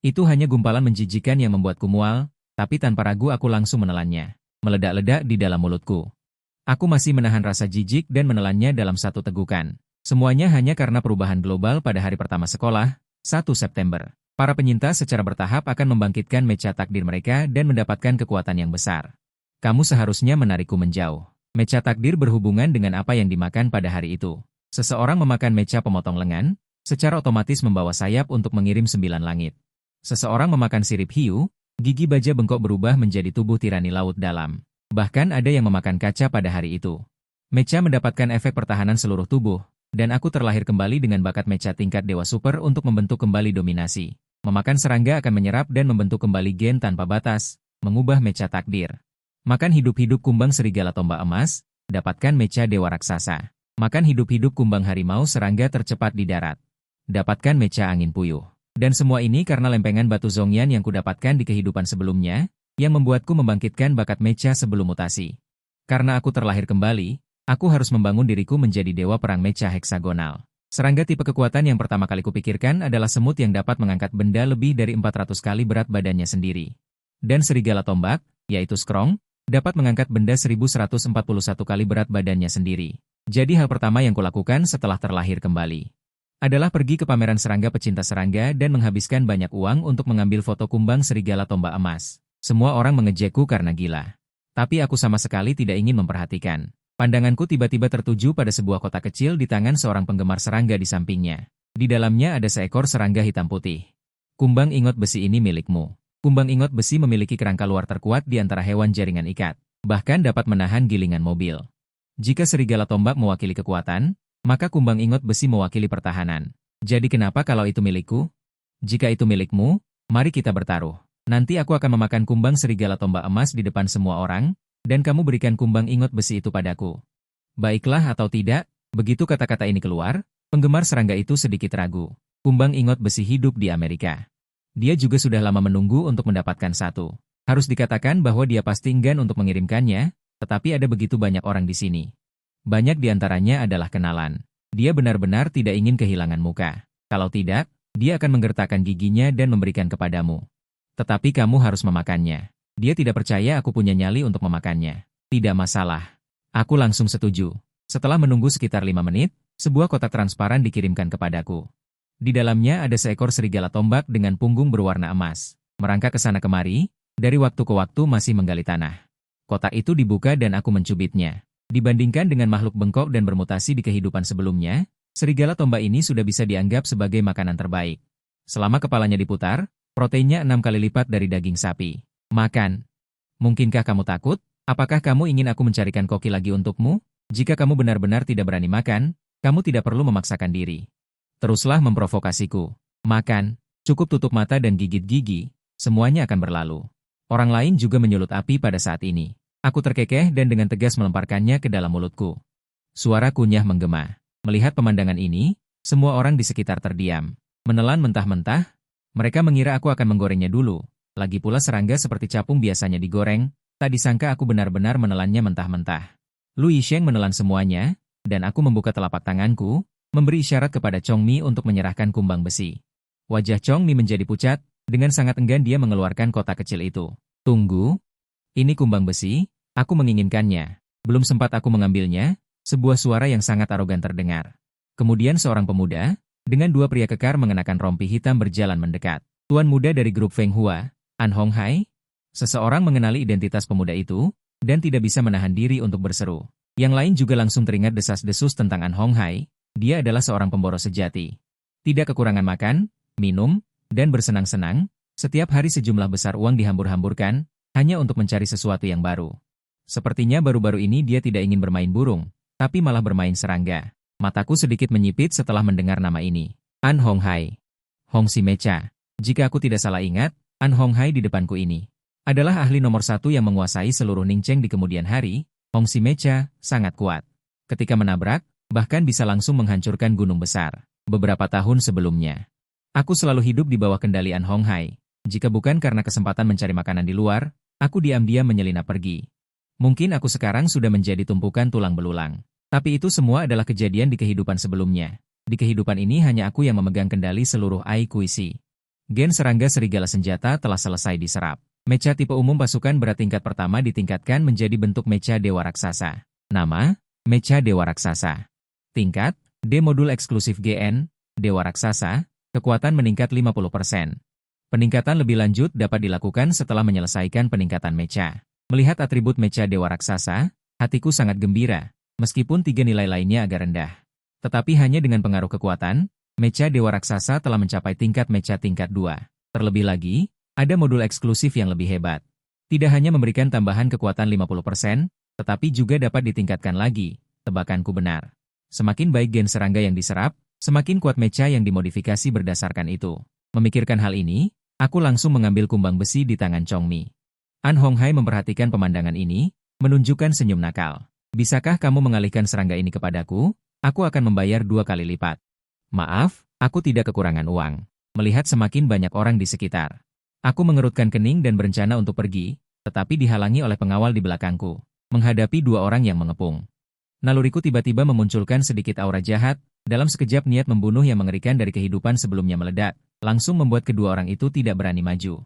Itu hanya gumpalan menjijikan yang membuatku mual, tapi tanpa ragu aku langsung menelannya. Meledak-ledak di dalam mulutku. Aku masih menahan rasa jijik dan menelannya dalam satu tegukan. Semuanya hanya karena perubahan global pada hari pertama sekolah, 1 September. Para penyintas secara bertahap akan membangkitkan mecha takdir mereka dan mendapatkan kekuatan yang besar. Kamu seharusnya menarikku menjauh. Mecha takdir berhubungan dengan apa yang dimakan pada hari itu. Seseorang memakan mecha pemotong lengan, secara otomatis membawa sayap untuk mengirim 9 langit. Seseorang memakan sirip hiu, gigi baja bengkok berubah menjadi tubuh tirani laut dalam. Bahkan ada yang memakan kaca pada hari itu. Mecha mendapatkan efek pertahanan seluruh tubuh, dan aku terlahir kembali dengan bakat mecha tingkat dewa super untuk membentuk kembali dominasi. Memakan serangga akan menyerap dan membentuk kembali gen tanpa batas, mengubah mecha takdir. Makan hidup-hidup kumbang serigala tombak emas, dapatkan mecha dewa raksasa. Makan hidup-hidup kumbang harimau serangga tercepat di darat. Dapatkan mecha angin puyuh. Dan semua ini karena lempengan batu Zhongyan yang kudapatkan di kehidupan sebelumnya, yang membuatku membangkitkan bakat mecha sebelum mutasi. Karena aku terlahir kembali, aku harus membangun diriku menjadi dewa perang mecha heksagonal. Serangga tipe kekuatan yang pertama kali kupikirkan adalah semut yang dapat mengangkat benda lebih dari 400 kali berat badannya sendiri. Dan serigala tombak, yaitu Skrong, dapat mengangkat benda 1141 kali berat badannya sendiri. Jadi hal pertama yang kulakukan setelah terlahir kembali adalah pergi ke pameran serangga pecinta serangga dan menghabiskan banyak uang untuk mengambil foto kumbang serigala tombak emas. Semua orang mengejekku karena gila. Tapi aku sama sekali tidak ingin memperhatikan. Pandanganku tiba-tiba tertuju pada sebuah kotak kecil di tangan seorang penggemar serangga di sampingnya. Di dalamnya ada seekor serangga hitam putih. Kumbang ingot besi ini milikmu. Kumbang ingot besi memiliki kerangka luar terkuat di antara hewan jaringan ikat. Bahkan dapat menahan gilingan mobil. Jika serigala tombak mewakili kekuatan, maka kumbang ingot besi mewakili pertahanan. Jadi kenapa kalau itu milikku? Jika itu milikmu, mari kita bertaruh. Nanti aku akan memakan kumbang serigala tombak emas di depan semua orang, dan kamu berikan kumbang ingot besi itu padaku. Baiklah atau tidak, begitu kata-kata ini keluar, penggemar serangga itu sedikit ragu. Kumbang ingot besi hidup di Amerika. Dia juga sudah lama menunggu untuk mendapatkan satu. Harus dikatakan bahwa dia pasti enggan untuk mengirimkannya, tetapi ada begitu banyak orang di sini. Banyak di antaranya adalah kenalan. Dia benar-benar tidak ingin kehilangan muka. Kalau tidak, dia akan menggertakkan giginya dan memberikan kepadamu. Tetapi kamu harus memakannya. Dia tidak percaya aku punya nyali untuk memakannya. Tidak masalah. Aku langsung setuju. Setelah menunggu sekitar 5 menit, sebuah kotak transparan dikirimkan kepadaku. Di dalamnya ada seekor serigala tombak dengan punggung berwarna emas. Merangkak ke sana kemari, dari waktu ke waktu masih menggali tanah. Kotak itu dibuka dan aku mencubitnya. Dibandingkan dengan makhluk bengkok dan bermutasi di kehidupan sebelumnya, serigala tombak ini sudah bisa dianggap sebagai makanan terbaik. Selama kepalanya diputar, proteinnya 6 kali lipat dari daging sapi. Makan. Mungkinkah kamu takut? Apakah kamu ingin aku mencarikan koki lagi untukmu? Jika kamu benar-benar tidak berani makan, kamu tidak perlu memaksakan diri. Teruslah memprovokasiku. Makan. Cukup tutup mata dan gigit gigi, semuanya akan berlalu. Orang lain juga menyulut api pada saat ini. Aku terkekeh dan dengan tegas melemparkannya ke dalam mulutku. Suara kunyah menggema. Melihat pemandangan ini, semua orang di sekitar terdiam. Menelan mentah-mentah, mereka mengira aku akan menggorengnya dulu. Lagi pula serangga seperti capung biasanya digoreng, tak disangka aku benar-benar menelannya mentah-mentah. Lu Yisheng menelan semuanya, dan aku membuka telapak tanganku, memberi isyarat kepada Chong Mi untuk menyerahkan kumbang besi. Wajah Chong Mi menjadi pucat, dengan sangat enggan dia mengeluarkan kotak kecil itu. Tunggu. Ini kumbang besi, aku menginginkannya. Belum sempat aku mengambilnya, sebuah suara yang sangat arogan terdengar. Kemudian seorang pemuda, dengan 2 pria kekar mengenakan rompi hitam berjalan mendekat. Tuan muda dari grup Feng Hua, An Hong Hai. Seseorang mengenali identitas pemuda itu, dan tidak bisa menahan diri untuk berseru. Yang lain juga langsung teringat desas-desus tentang An Hong Hai, dia adalah seorang pemboros sejati. Tidak kekurangan makan, minum, dan bersenang-senang, setiap hari sejumlah besar uang dihambur-hamburkan, hanya untuk mencari sesuatu yang baru. Sepertinya baru-baru ini dia tidak ingin bermain burung, tapi malah bermain serangga. Mataku sedikit menyipit setelah mendengar nama ini. An Hong Hai. Hong Si Mecha. Jika aku tidak salah ingat, An Hong Hai di depanku ini adalah ahli nomor 1 yang menguasai seluruh Ningcheng di kemudian hari. Hong Si Mecha sangat kuat. Ketika menabrak, bahkan bisa langsung menghancurkan gunung besar. Beberapa tahun sebelumnya, aku selalu hidup di bawah kendali An Hong Hai. Jika bukan karena kesempatan mencari makanan di luar, aku diam-diam menyelinap pergi. Mungkin aku sekarang sudah menjadi tumpukan tulang belulang. Tapi itu semua adalah kejadian di kehidupan sebelumnya. Di kehidupan ini hanya aku yang memegang kendali seluruh Ai Kuisi. Gen serangga serigala senjata telah selesai diserap. Mecha tipe umum pasukan berat tingkat pertama ditingkatkan menjadi bentuk mecha dewa raksasa. Nama, Mecha Dewa Raksasa. Tingkat, D modul eksklusif GN, Dewa Raksasa, kekuatan meningkat 50%. Peningkatan lebih lanjut dapat dilakukan setelah menyelesaikan peningkatan mecha. Melihat atribut mecha Dewa Raksasa, hatiku sangat gembira, meskipun 3 nilai lainnya agak rendah. Tetapi hanya dengan pengaruh kekuatan, mecha Dewa Raksasa telah mencapai tingkat mecha tingkat 2. Terlebih lagi, ada modul eksklusif yang lebih hebat. Tidak hanya memberikan tambahan kekuatan 50%, tetapi juga dapat ditingkatkan lagi. Tebakanku benar. Semakin baik gen serangga yang diserap, semakin kuat mecha yang dimodifikasi berdasarkan itu. Memikirkan hal ini, aku langsung mengambil kumbang besi di tangan Chongmi. An Honghai memperhatikan pemandangan ini, menunjukkan senyum nakal. Bisakah kamu mengalihkan serangga ini kepadaku? Aku akan membayar 2 kali lipat. Maaf, aku tidak kekurangan uang. Melihat semakin banyak orang di sekitar. Aku mengerutkan kening dan berencana untuk pergi, tetapi dihalangi oleh pengawal di belakangku. Menghadapi 2 orang yang mengepung. Naluriku tiba-tiba memunculkan sedikit aura jahat, dalam sekejap niat membunuh yang mengerikan dari kehidupan sebelumnya meledak, langsung membuat kedua orang itu tidak berani maju.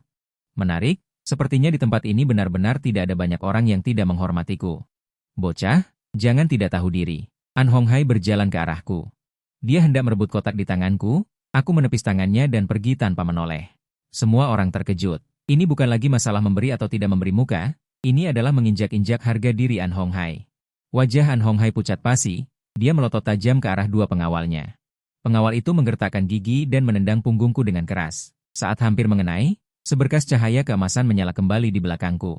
Menarik, sepertinya di tempat ini benar-benar tidak ada banyak orang yang tidak menghormatiku. Bocah, jangan tidak tahu diri. An Honghai berjalan ke arahku. Dia hendak merebut kotak di tanganku, aku menepis tangannya dan pergi tanpa menoleh. Semua orang terkejut. Ini bukan lagi masalah memberi atau tidak memberi muka, ini adalah menginjak-injak harga diri An Honghai. Wajah An Honghai pucat pasi, dia melotot tajam ke arah 2 pengawalnya. Pengawal itu menggertakkan gigi dan menendang punggungku dengan keras. Saat hampir mengenai, seberkas cahaya keemasan menyala kembali di belakangku.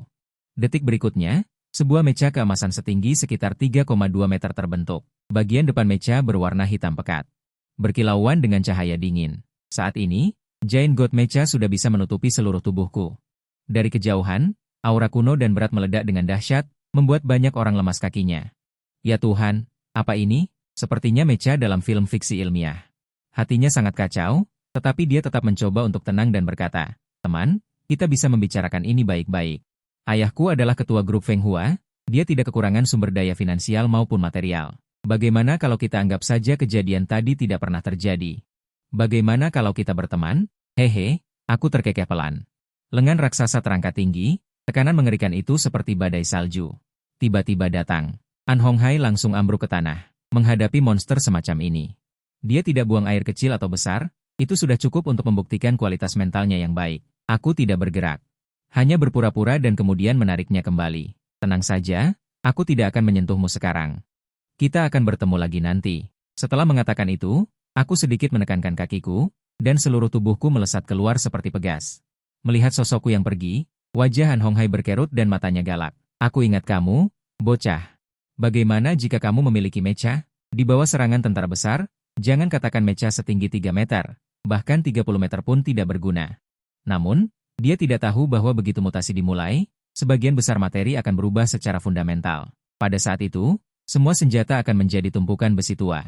Detik berikutnya, sebuah mecha keemasan setinggi sekitar 3,2 meter terbentuk. Bagian depan mecha berwarna hitam pekat. Berkilauan dengan cahaya dingin. Saat ini, Giant God Mecha sudah bisa menutupi seluruh tubuhku. Dari kejauhan, aura kuno dan berat meledak dengan dahsyat, membuat banyak orang lemas kakinya. Ya Tuhan, apa ini? Sepertinya mecha dalam film fiksi ilmiah. Hatinya sangat kacau, tetapi dia tetap mencoba untuk tenang dan berkata, "Teman, kita bisa membicarakan ini baik-baik. Ayahku adalah ketua grup Feng Hua, dia tidak kekurangan sumber daya finansial maupun material. Bagaimana kalau kita anggap saja kejadian tadi tidak pernah terjadi? Bagaimana kalau kita berteman?" Hehe, aku terkekeh pelan. Lengan raksasa terangkat tinggi, tekanan mengerikan itu seperti badai salju. Tiba-tiba datang. An Honghai langsung ambruk ke tanah, menghadapi monster semacam ini. Dia tidak buang air kecil atau besar, itu sudah cukup untuk membuktikan kualitas mentalnya yang baik. Aku tidak bergerak. Hanya berpura-pura dan kemudian menariknya kembali. Tenang saja, aku tidak akan menyentuhmu sekarang. Kita akan bertemu lagi nanti. Setelah mengatakan itu, aku sedikit menekankan kakiku, dan seluruh tubuhku melesat keluar seperti pegas. Melihat sosokku yang pergi, wajah Han Honghai berkerut dan matanya galak. Aku ingat kamu, bocah. Bagaimana jika kamu memiliki mecha? Di bawah serangan tentara besar, jangan katakan mecha setinggi 3 meter, bahkan 30 meter pun tidak berguna. Namun, dia tidak tahu bahwa begitu mutasi dimulai, sebagian besar materi akan berubah secara fundamental. Pada saat itu, semua senjata akan menjadi tumpukan besi tua.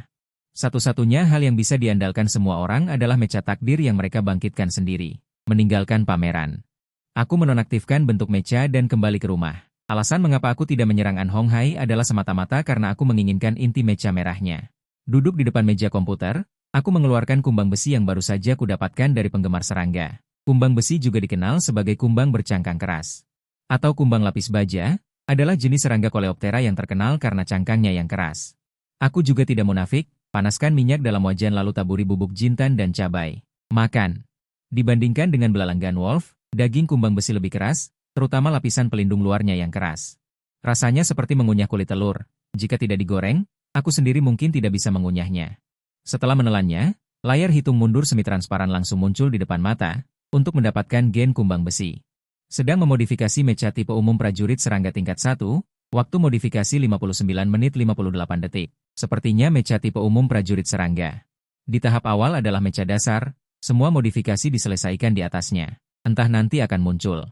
Satu-satunya hal yang bisa diandalkan semua orang adalah mecha takdir yang mereka bangkitkan sendiri. Meninggalkan pameran. Aku menonaktifkan bentuk mecha dan kembali ke rumah. Alasan mengapa aku tidak menyerang An Honghai adalah semata-mata karena aku menginginkan inti mecha merahnya. Duduk di depan meja komputer, aku mengeluarkan kumbang besi yang baru saja kudapatkan dari penggemar serangga. Kumbang besi juga dikenal sebagai kumbang bercangkang keras. Atau kumbang lapis baja, adalah jenis serangga Coleoptera yang terkenal karena cangkangnya yang keras. Aku juga tidak munafik. Panaskan minyak dalam wajan lalu taburi bubuk jintan dan cabai. Makan. Dibandingkan dengan belalang gunwolf, daging kumbang besi lebih keras, terutama lapisan pelindung luarnya yang keras. Rasanya seperti mengunyah kulit telur. Jika tidak digoreng, aku sendiri mungkin tidak bisa mengunyahnya. Setelah menelannya, layar hitung mundur semi-transparan langsung muncul di depan mata, untuk mendapatkan gen kumbang besi. Sedang memodifikasi mecha tipe umum prajurit serangga tingkat 1, waktu modifikasi 59 menit 58 detik. Sepertinya mecha tipe umum prajurit serangga. Di tahap awal adalah mecha dasar, semua modifikasi diselesaikan di atasnya. Entah nanti akan muncul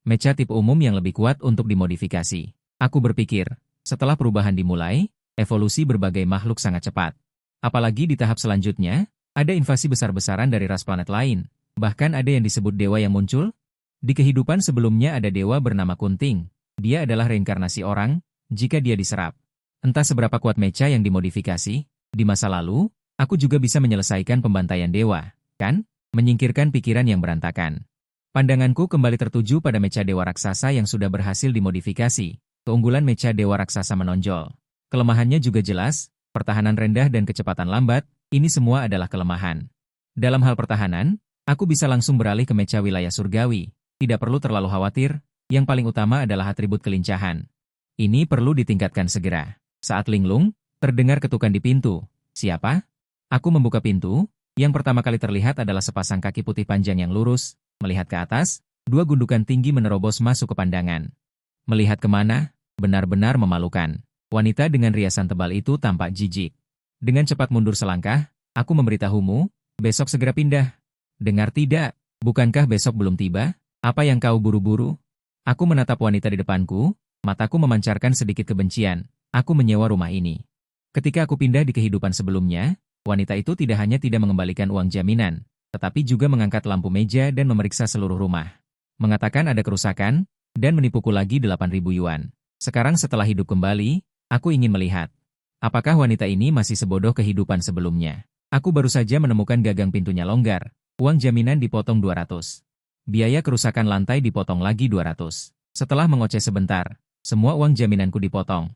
mecha tipe umum yang lebih kuat untuk dimodifikasi. Aku berpikir, setelah perubahan dimulai, evolusi berbagai makhluk sangat cepat. Apalagi di tahap selanjutnya, ada invasi besar-besaran dari ras planet lain. Bahkan ada yang disebut dewa yang muncul. Di kehidupan sebelumnya ada dewa bernama Kunting. Dia adalah reinkarnasi orang, jika dia diserap. Entah seberapa kuat mecha yang dimodifikasi, di masa lalu, aku juga bisa menyelesaikan pembantaian dewa, kan? menyingkirkan pikiran yang berantakan. Pandanganku kembali tertuju pada mecha dewa raksasa yang sudah berhasil dimodifikasi. Keunggulan mecha dewa raksasa menonjol. Kelemahannya juga jelas, pertahanan rendah dan kecepatan lambat, ini semua adalah kelemahan. Dalam hal pertahanan, aku bisa langsung beralih ke mecha wilayah surgawi. Tidak perlu terlalu khawatir, yang paling utama adalah atribut kelincahan. Ini perlu ditingkatkan segera. Saat linglung, terdengar ketukan di pintu. Siapa? Aku membuka pintu, yang pertama kali terlihat adalah sepasang kaki putih panjang yang lurus. Melihat ke atas, dua gundukan tinggi menerobos masuk ke pandangan. Melihat kemana? Benar-benar memalukan. Wanita dengan riasan tebal itu tampak jijik. Dengan cepat mundur selangkah, aku memberitahumu, besok segera pindah. Dengar tidak? Bukankah besok belum tiba? Apa yang kau buru-buru? Aku menatap wanita di depanku, mataku memancarkan sedikit kebencian. Aku menyewa rumah ini. Ketika aku pindah di kehidupan sebelumnya, wanita itu tidak hanya tidak mengembalikan uang jaminan, tetapi juga mengangkat lampu meja dan memeriksa seluruh rumah. Mengatakan ada kerusakan, dan menipuku lagi 8.000 yuan. Sekarang setelah hidup kembali, aku ingin melihat. Apakah wanita ini masih sebodoh kehidupan sebelumnya? Aku baru saja menemukan gagang pintunya longgar. Uang jaminan dipotong 200. Biaya kerusakan lantai dipotong lagi 200. Setelah mengoceh sebentar, semua uang jaminanku dipotong.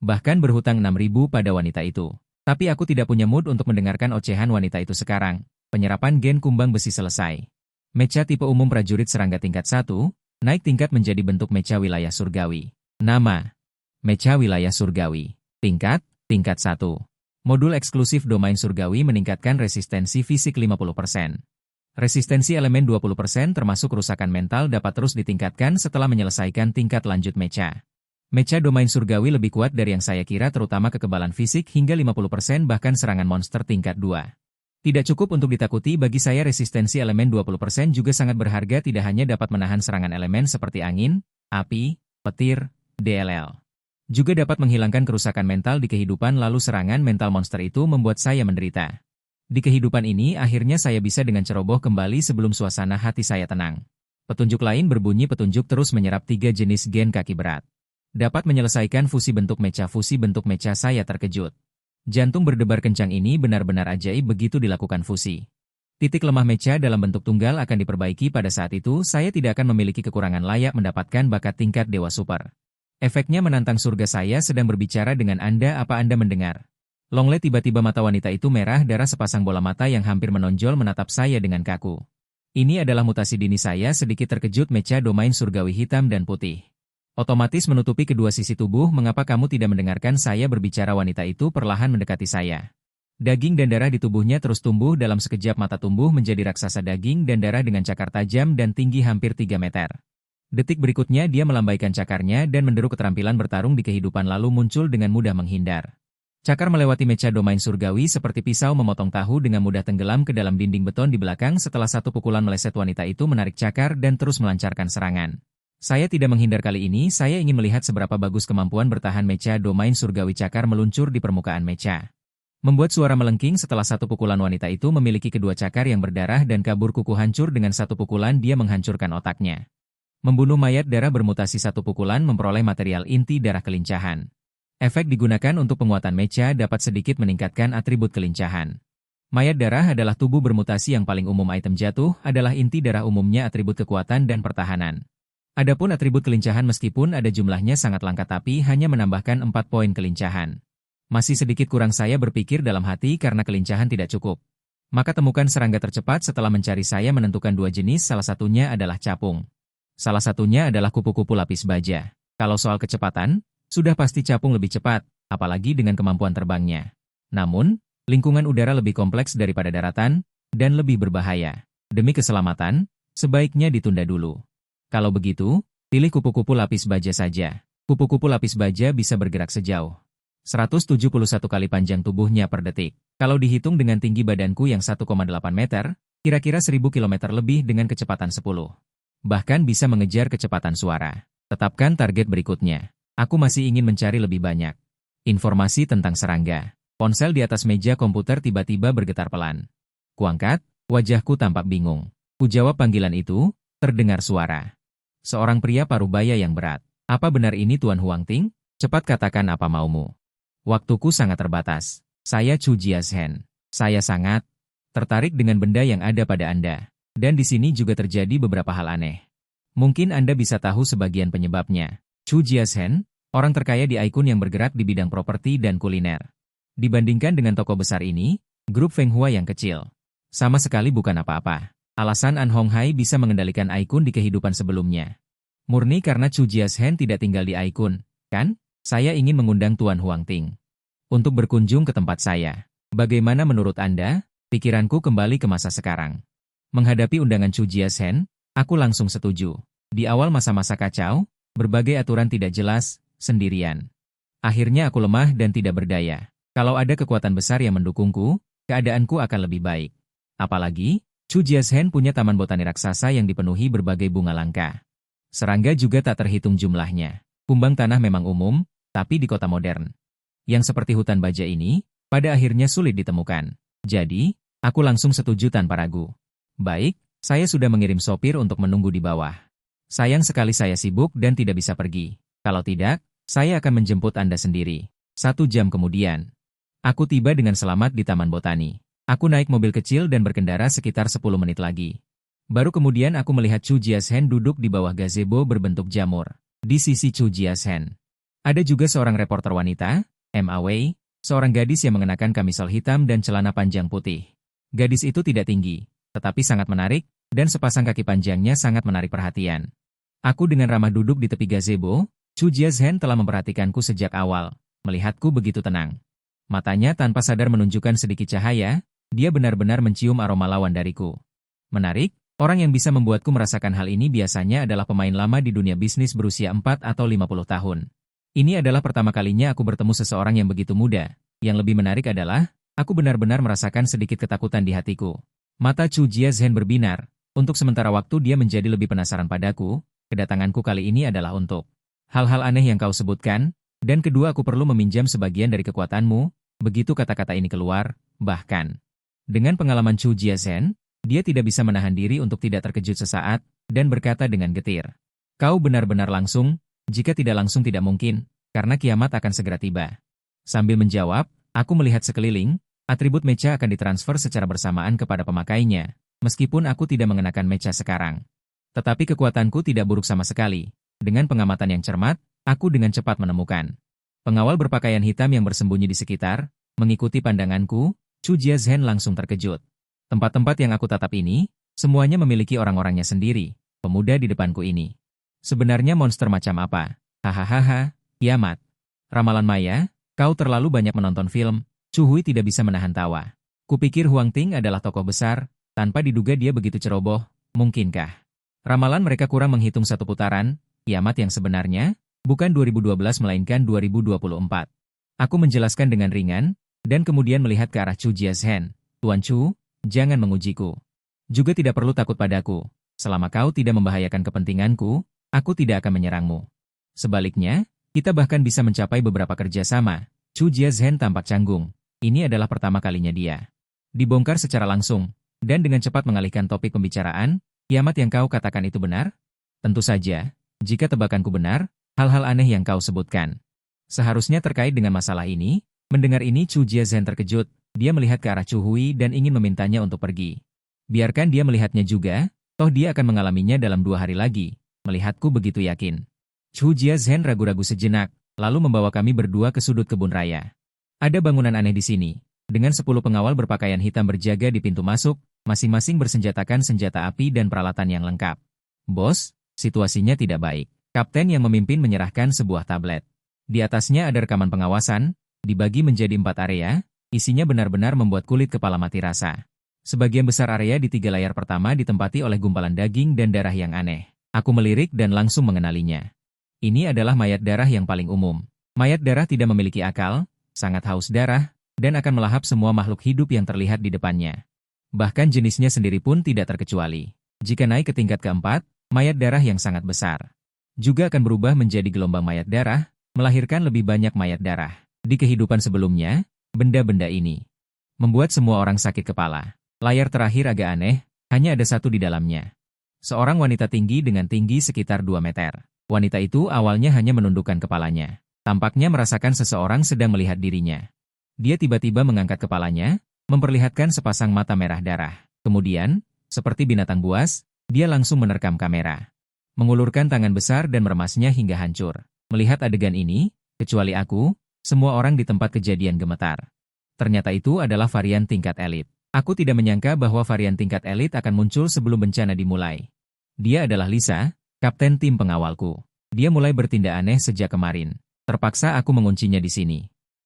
Bahkan berhutang 6.000 pada wanita itu. Tapi aku tidak punya mood untuk mendengarkan ocehan wanita itu sekarang. Penyerapan gen kumbang besi selesai. Mecha tipe umum prajurit serangga tingkat 1, naik tingkat menjadi bentuk mecha wilayah surgawi. Nama: Mecha wilayah surgawi. Tingkat 1. Modul eksklusif domain surgawi meningkatkan resistensi fisik 50%. Resistensi elemen 20% termasuk kerusakan mental dapat terus ditingkatkan setelah menyelesaikan tingkat lanjut mecha. Mecha domain surgawi lebih kuat dari yang saya kira, terutama kekebalan fisik hingga 50% bahkan serangan monster tingkat 2. Tidak cukup untuk ditakuti, bagi saya resistensi elemen 20% juga sangat berharga, tidak hanya dapat menahan serangan elemen seperti angin, api, petir, DLL. Juga dapat menghilangkan kerusakan mental di kehidupan, lalu serangan mental monster itu membuat saya menderita. Di kehidupan ini akhirnya saya bisa dengan ceroboh kembali sebelum suasana hati saya tenang. Petunjuk lain berbunyi, petunjuk terus menyerap 3 jenis gen kaki berat. Dapat menyelesaikan fusi bentuk mecha, saya terkejut. Jantung berdebar kencang, ini benar-benar ajaib begitu dilakukan fusi. Titik lemah mecha dalam bentuk tunggal akan diperbaiki, pada saat itu saya tidak akan memiliki kekurangan layak mendapatkan bakat tingkat dewa super. Efeknya menantang surga. Saya sedang berbicara dengan Anda, apa Anda mendengar? Longle, tiba-tiba mata wanita itu merah darah, sepasang bola mata yang hampir menonjol menatap saya dengan kaku. Ini adalah mutasi dini. Saya sedikit terkejut. Mecha domain surgawi hitam dan putih. Otomatis menutupi kedua sisi tubuh. Mengapa kamu tidak mendengarkan saya berbicara? Wanita itu perlahan mendekati saya. Daging dan darah di tubuhnya terus tumbuh dalam sekejap mata, tumbuh menjadi raksasa daging dan darah dengan cakar tajam dan tinggi hampir 3 meter. Detik berikutnya dia melambaikan cakarnya dan menderu keterampilan bertarung di kehidupan, lalu muncul dengan mudah menghindar. Cakar melewati mecha domain surgawi seperti pisau memotong tahu, dengan mudah tenggelam ke dalam dinding beton di belakang. Setelah satu pukulan meleset, wanita itu menarik cakar dan terus melancarkan serangan. Saya tidak menghindar kali ini, saya ingin melihat seberapa bagus kemampuan bertahan mecha domain surgawi. Cakar meluncur di permukaan mecha. Membuat suara melengking. Setelah satu pukulan, wanita itu memiliki kedua cakar yang berdarah dan kabur. Kuku hancur dengan satu pukulan, dia menghancurkan otaknya. Membunuh mayat darah bermutasi, satu pukulan memperoleh material inti darah kelincahan. Efek digunakan untuk penguatan mecha, dapat sedikit meningkatkan atribut kelincahan. Mayat darah adalah tubuh bermutasi yang paling umum. Item jatuh adalah inti darah, umumnya atribut kekuatan dan pertahanan. Adapun atribut kelincahan, meskipun ada jumlahnya sangat langka tapi hanya menambahkan 4 poin kelincahan. Masih sedikit kurang, saya berpikir dalam hati, karena kelincahan tidak cukup. Maka temukan serangga tercepat. Setelah mencari, saya menentukan 2 jenis, salah satunya adalah capung. Salah satunya adalah kupu-kupu lapis baja. Kalau soal kecepatan, sudah pasti capung lebih cepat, apalagi dengan kemampuan terbangnya. Namun, lingkungan udara lebih kompleks daripada daratan, dan lebih berbahaya. Demi keselamatan, sebaiknya ditunda dulu. Kalau begitu, pilih kupu-kupu lapis baja saja. Kupu-kupu lapis baja bisa bergerak sejauh 171 kali panjang tubuhnya per detik. Kalau dihitung dengan tinggi badanku yang 1,8 meter, kira-kira 1000 km lebih dengan kecepatan 10. Bahkan bisa mengejar kecepatan suara. Tetapkan target berikutnya. Aku masih ingin mencari lebih banyak informasi tentang serangga. Ponsel di atas meja komputer tiba-tiba bergetar pelan. Kuangkat, wajahku tampak bingung. Kujawab panggilan itu, terdengar suara seorang pria parubaya yang berat. Apa benar ini Tuan Huang Ting? Cepat katakan apa maumu. Waktuku sangat terbatas. Saya Chu Jiazhen. Saya sangat tertarik dengan benda yang ada pada Anda. Dan di sini juga terjadi beberapa hal aneh. Mungkin Anda bisa tahu sebagian penyebabnya. Chu Jiazhen, orang terkaya di Aikun yang bergerak di bidang properti dan kuliner. Dibandingkan dengan toko besar ini, grup Feng Hua yang kecil sama sekali bukan apa-apa. Alasan An Honghai bisa mengendalikan Aikun di kehidupan sebelumnya. Murni karena Chu Jiazhen tidak tinggal di Aikun, kan? Saya ingin mengundang Tuan Huang Ting untuk berkunjung ke tempat saya. Bagaimana menurut Anda? Pikiranku kembali ke masa sekarang. Menghadapi undangan Chu Jiazhen, aku langsung setuju. Di awal masa-masa kacau, berbagai aturan tidak jelas, sendirian. Akhirnya aku lemah dan tidak berdaya. Kalau ada kekuatan besar yang mendukungku, keadaanku akan lebih baik. Apalagi, Chu Jiazhen punya taman botani raksasa yang dipenuhi berbagai bunga langka. Serangga juga tak terhitung jumlahnya. Kumbang tanah memang umum, tapi di kota modern yang seperti hutan baja ini, pada akhirnya sulit ditemukan. Jadi, aku langsung setuju tanpa ragu. Baik, saya sudah mengirim sopir untuk menunggu di bawah. Sayang sekali saya sibuk dan tidak bisa pergi. Kalau tidak, saya akan menjemput Anda sendiri. 1 jam kemudian, aku tiba dengan selamat di Taman Botani. Aku naik mobil kecil dan berkendara sekitar 10 menit lagi. Baru kemudian aku melihat Chu Jiazhen duduk di bawah gazebo berbentuk jamur. Di sisi Chu Jiazhen, ada juga seorang reporter wanita, Ma Wei, seorang gadis yang mengenakan kamisol hitam dan celana panjang putih. Gadis itu tidak tinggi, tetapi sangat menarik, dan sepasang kaki panjangnya sangat menarik perhatian. Aku dengan ramah duduk di tepi gazebo. Chu Jiazhen telah memperhatikanku sejak awal, melihatku begitu tenang. Matanya tanpa sadar menunjukkan sedikit cahaya, dia benar-benar mencium aroma lawan dariku. Menarik, orang yang bisa membuatku merasakan hal ini biasanya adalah pemain lama di dunia bisnis berusia 4 atau 50 tahun. Ini adalah pertama kalinya aku bertemu seseorang yang begitu muda. Yang lebih menarik adalah, aku benar-benar merasakan sedikit ketakutan di hatiku. Mata Chu Jiazhen berbinar. Untuk sementara waktu dia menjadi lebih penasaran padaku. Kedatanganku kali ini adalah untuk hal-hal aneh yang kau sebutkan, dan kedua aku perlu meminjam sebagian dari kekuatanmu. Begitu kata-kata ini keluar, bahkan dengan pengalaman Chu Jiazhen, dia tidak bisa menahan diri untuk tidak terkejut sesaat, dan berkata dengan getir. Kau benar-benar langsung, jika tidak langsung tidak mungkin, karena kiamat akan segera tiba. Sambil menjawab, aku melihat sekeliling. Atribut mecha akan ditransfer secara bersamaan kepada pemakainya, meskipun aku tidak mengenakan mecha sekarang. Tetapi kekuatanku tidak buruk sama sekali. Dengan pengamatan yang cermat, aku dengan cepat menemukan pengawal berpakaian hitam yang bersembunyi di sekitar. Mengikuti pandanganku, Chu Jiazhen langsung terkejut. Tempat-tempat yang aku tatap ini, semuanya memiliki orang-orangnya sendiri, pemuda di depanku ini. Sebenarnya monster macam apa? Hahaha, kiamat. Ramalan maya, kau terlalu banyak menonton film. Chu Hui tidak bisa menahan tawa. Kupikir Huang Ting adalah tokoh besar, tanpa diduga dia begitu ceroboh, mungkinkah? Ramalan mereka kurang menghitung satu putaran, kiamat yang sebenarnya, bukan 2012 melainkan 2024. Aku menjelaskan dengan ringan, dan kemudian melihat ke arah Chu Jiazhen. Tuan Chu, jangan mengujiku. Juga tidak perlu takut padaku. Selama kau tidak membahayakan kepentinganku, aku tidak akan menyerangmu. Sebaliknya, kita bahkan bisa mencapai beberapa kerjasama. Chu Jiazhen tampak canggung. Ini adalah pertama kalinya dia dibongkar secara langsung, dan dengan cepat mengalihkan topik pembicaraan. Kiamat yang kau katakan itu benar? Tentu saja, jika tebakanku benar, hal-hal aneh yang kau sebutkan seharusnya terkait dengan masalah ini. Mendengar ini Chu Jiazhen terkejut, dia melihat ke arah Chu Hui dan ingin memintanya untuk pergi. Biarkan dia melihatnya juga, toh dia akan mengalaminya dalam 2 hari lagi. Melihatku begitu yakin. Chu Jiazhen ragu-ragu sejenak, lalu membawa kami berdua ke sudut kebun raya. Ada bangunan aneh di sini, dengan 10 pengawal berpakaian hitam berjaga di pintu masuk, masing-masing bersenjatakan senjata api dan peralatan yang lengkap. Bos, situasinya tidak baik. Kapten yang memimpin menyerahkan sebuah tablet. Di atasnya ada rekaman pengawasan, dibagi menjadi 4 area, isinya benar-benar membuat kulit kepala mati rasa. Sebagian besar area di 3 layar pertama ditempati oleh gumpalan daging dan darah yang aneh. Aku melirik dan langsung mengenalinya. Ini adalah mayat darah yang paling umum. Mayat darah tidak memiliki akal, sangat haus darah, dan akan melahap semua makhluk hidup yang terlihat di depannya. Bahkan jenisnya sendiri pun tidak terkecuali. Jika naik ke tingkat keempat, mayat darah yang sangat besar juga akan berubah menjadi gelombang mayat darah, melahirkan lebih banyak mayat darah. Di kehidupan sebelumnya, benda-benda ini membuat semua orang sakit kepala. Layar terakhir agak aneh, hanya ada satu di dalamnya. Seorang wanita tinggi dengan tinggi sekitar 2 meter. Wanita itu awalnya hanya menundukkan kepalanya. Tampaknya merasakan seseorang sedang melihat dirinya. Dia tiba-tiba mengangkat kepalanya, memperlihatkan sepasang mata merah darah. Kemudian, seperti binatang buas, dia langsung menerkam kamera. Mengulurkan tangan besar dan meremasnya hingga hancur. Melihat adegan ini, kecuali aku, semua orang di tempat kejadian gemetar. Ternyata itu adalah varian tingkat elit. Aku tidak menyangka bahwa varian tingkat elit akan muncul sebelum bencana dimulai. Dia adalah Lisa, kapten tim pengawalku. Dia mulai bertindak aneh sejak kemarin. Terpaksa aku menguncinya di sini.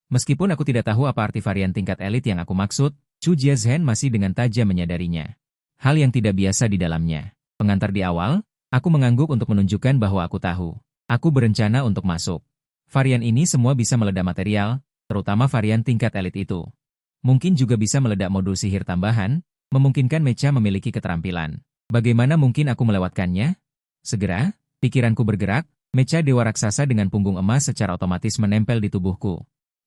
Meskipun aku tidak tahu apa arti varian tingkat elit yang aku maksud, Chu Jiazhen masih dengan tajam menyadarinya. Hal yang tidak biasa di dalamnya. Pengantar di awal, aku mengangguk untuk menunjukkan bahwa aku tahu. Aku berencana untuk masuk. Varian ini semua bisa meledak material, terutama varian tingkat elit itu. Mungkin juga bisa meledak modul sihir tambahan, memungkinkan Mecha memiliki keterampilan. Bagaimana mungkin aku melewatkannya? Segera, pikiranku bergerak, Mecha Dewa Raksasa dengan punggung emas secara otomatis menempel di tubuhku.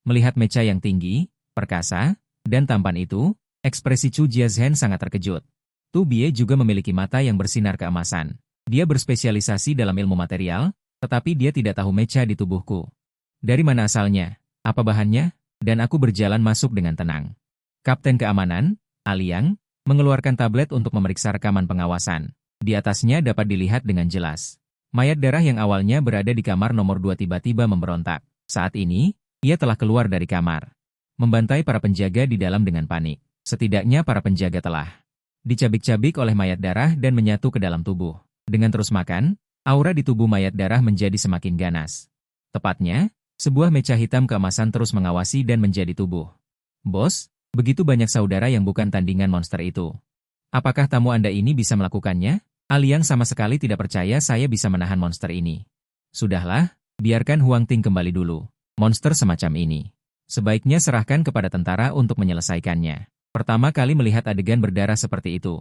Melihat Mecha yang tinggi, perkasa, dan tampan itu, ekspresi Chu Jiazhen sangat terkejut. Tu Bie juga memiliki mata yang bersinar keemasan. Dia berspesialisasi dalam ilmu material, tetapi dia tidak tahu Mecha di tubuhku. Dari mana asalnya? Apa bahannya? Dan aku berjalan masuk dengan tenang. Kapten Keamanan, Aliang, mengeluarkan tablet untuk memeriksa rekaman pengawasan. Di atasnya dapat dilihat dengan jelas. Mayat darah yang awalnya berada di kamar nomor 2 tiba-tiba memberontak. Saat ini, ia telah keluar dari kamar. Membantai para penjaga di dalam dengan panik. Setidaknya para penjaga telah dicabik-cabik oleh mayat darah dan menyatu ke dalam tubuh. Dengan terus makan, aura di tubuh mayat darah menjadi semakin ganas. Tepatnya, sebuah mecha hitam keemasan terus mengawasi dan menjadi tubuh. Bos, begitu banyak saudara yang bukan tandingan monster itu. Apakah tamu Anda ini bisa melakukannya? Aliang sama sekali tidak percaya saya bisa menahan monster ini. Sudahlah, biarkan Huang Ting kembali dulu. Monster semacam ini sebaiknya serahkan kepada tentara untuk menyelesaikannya. Pertama kali melihat adegan berdarah seperti itu,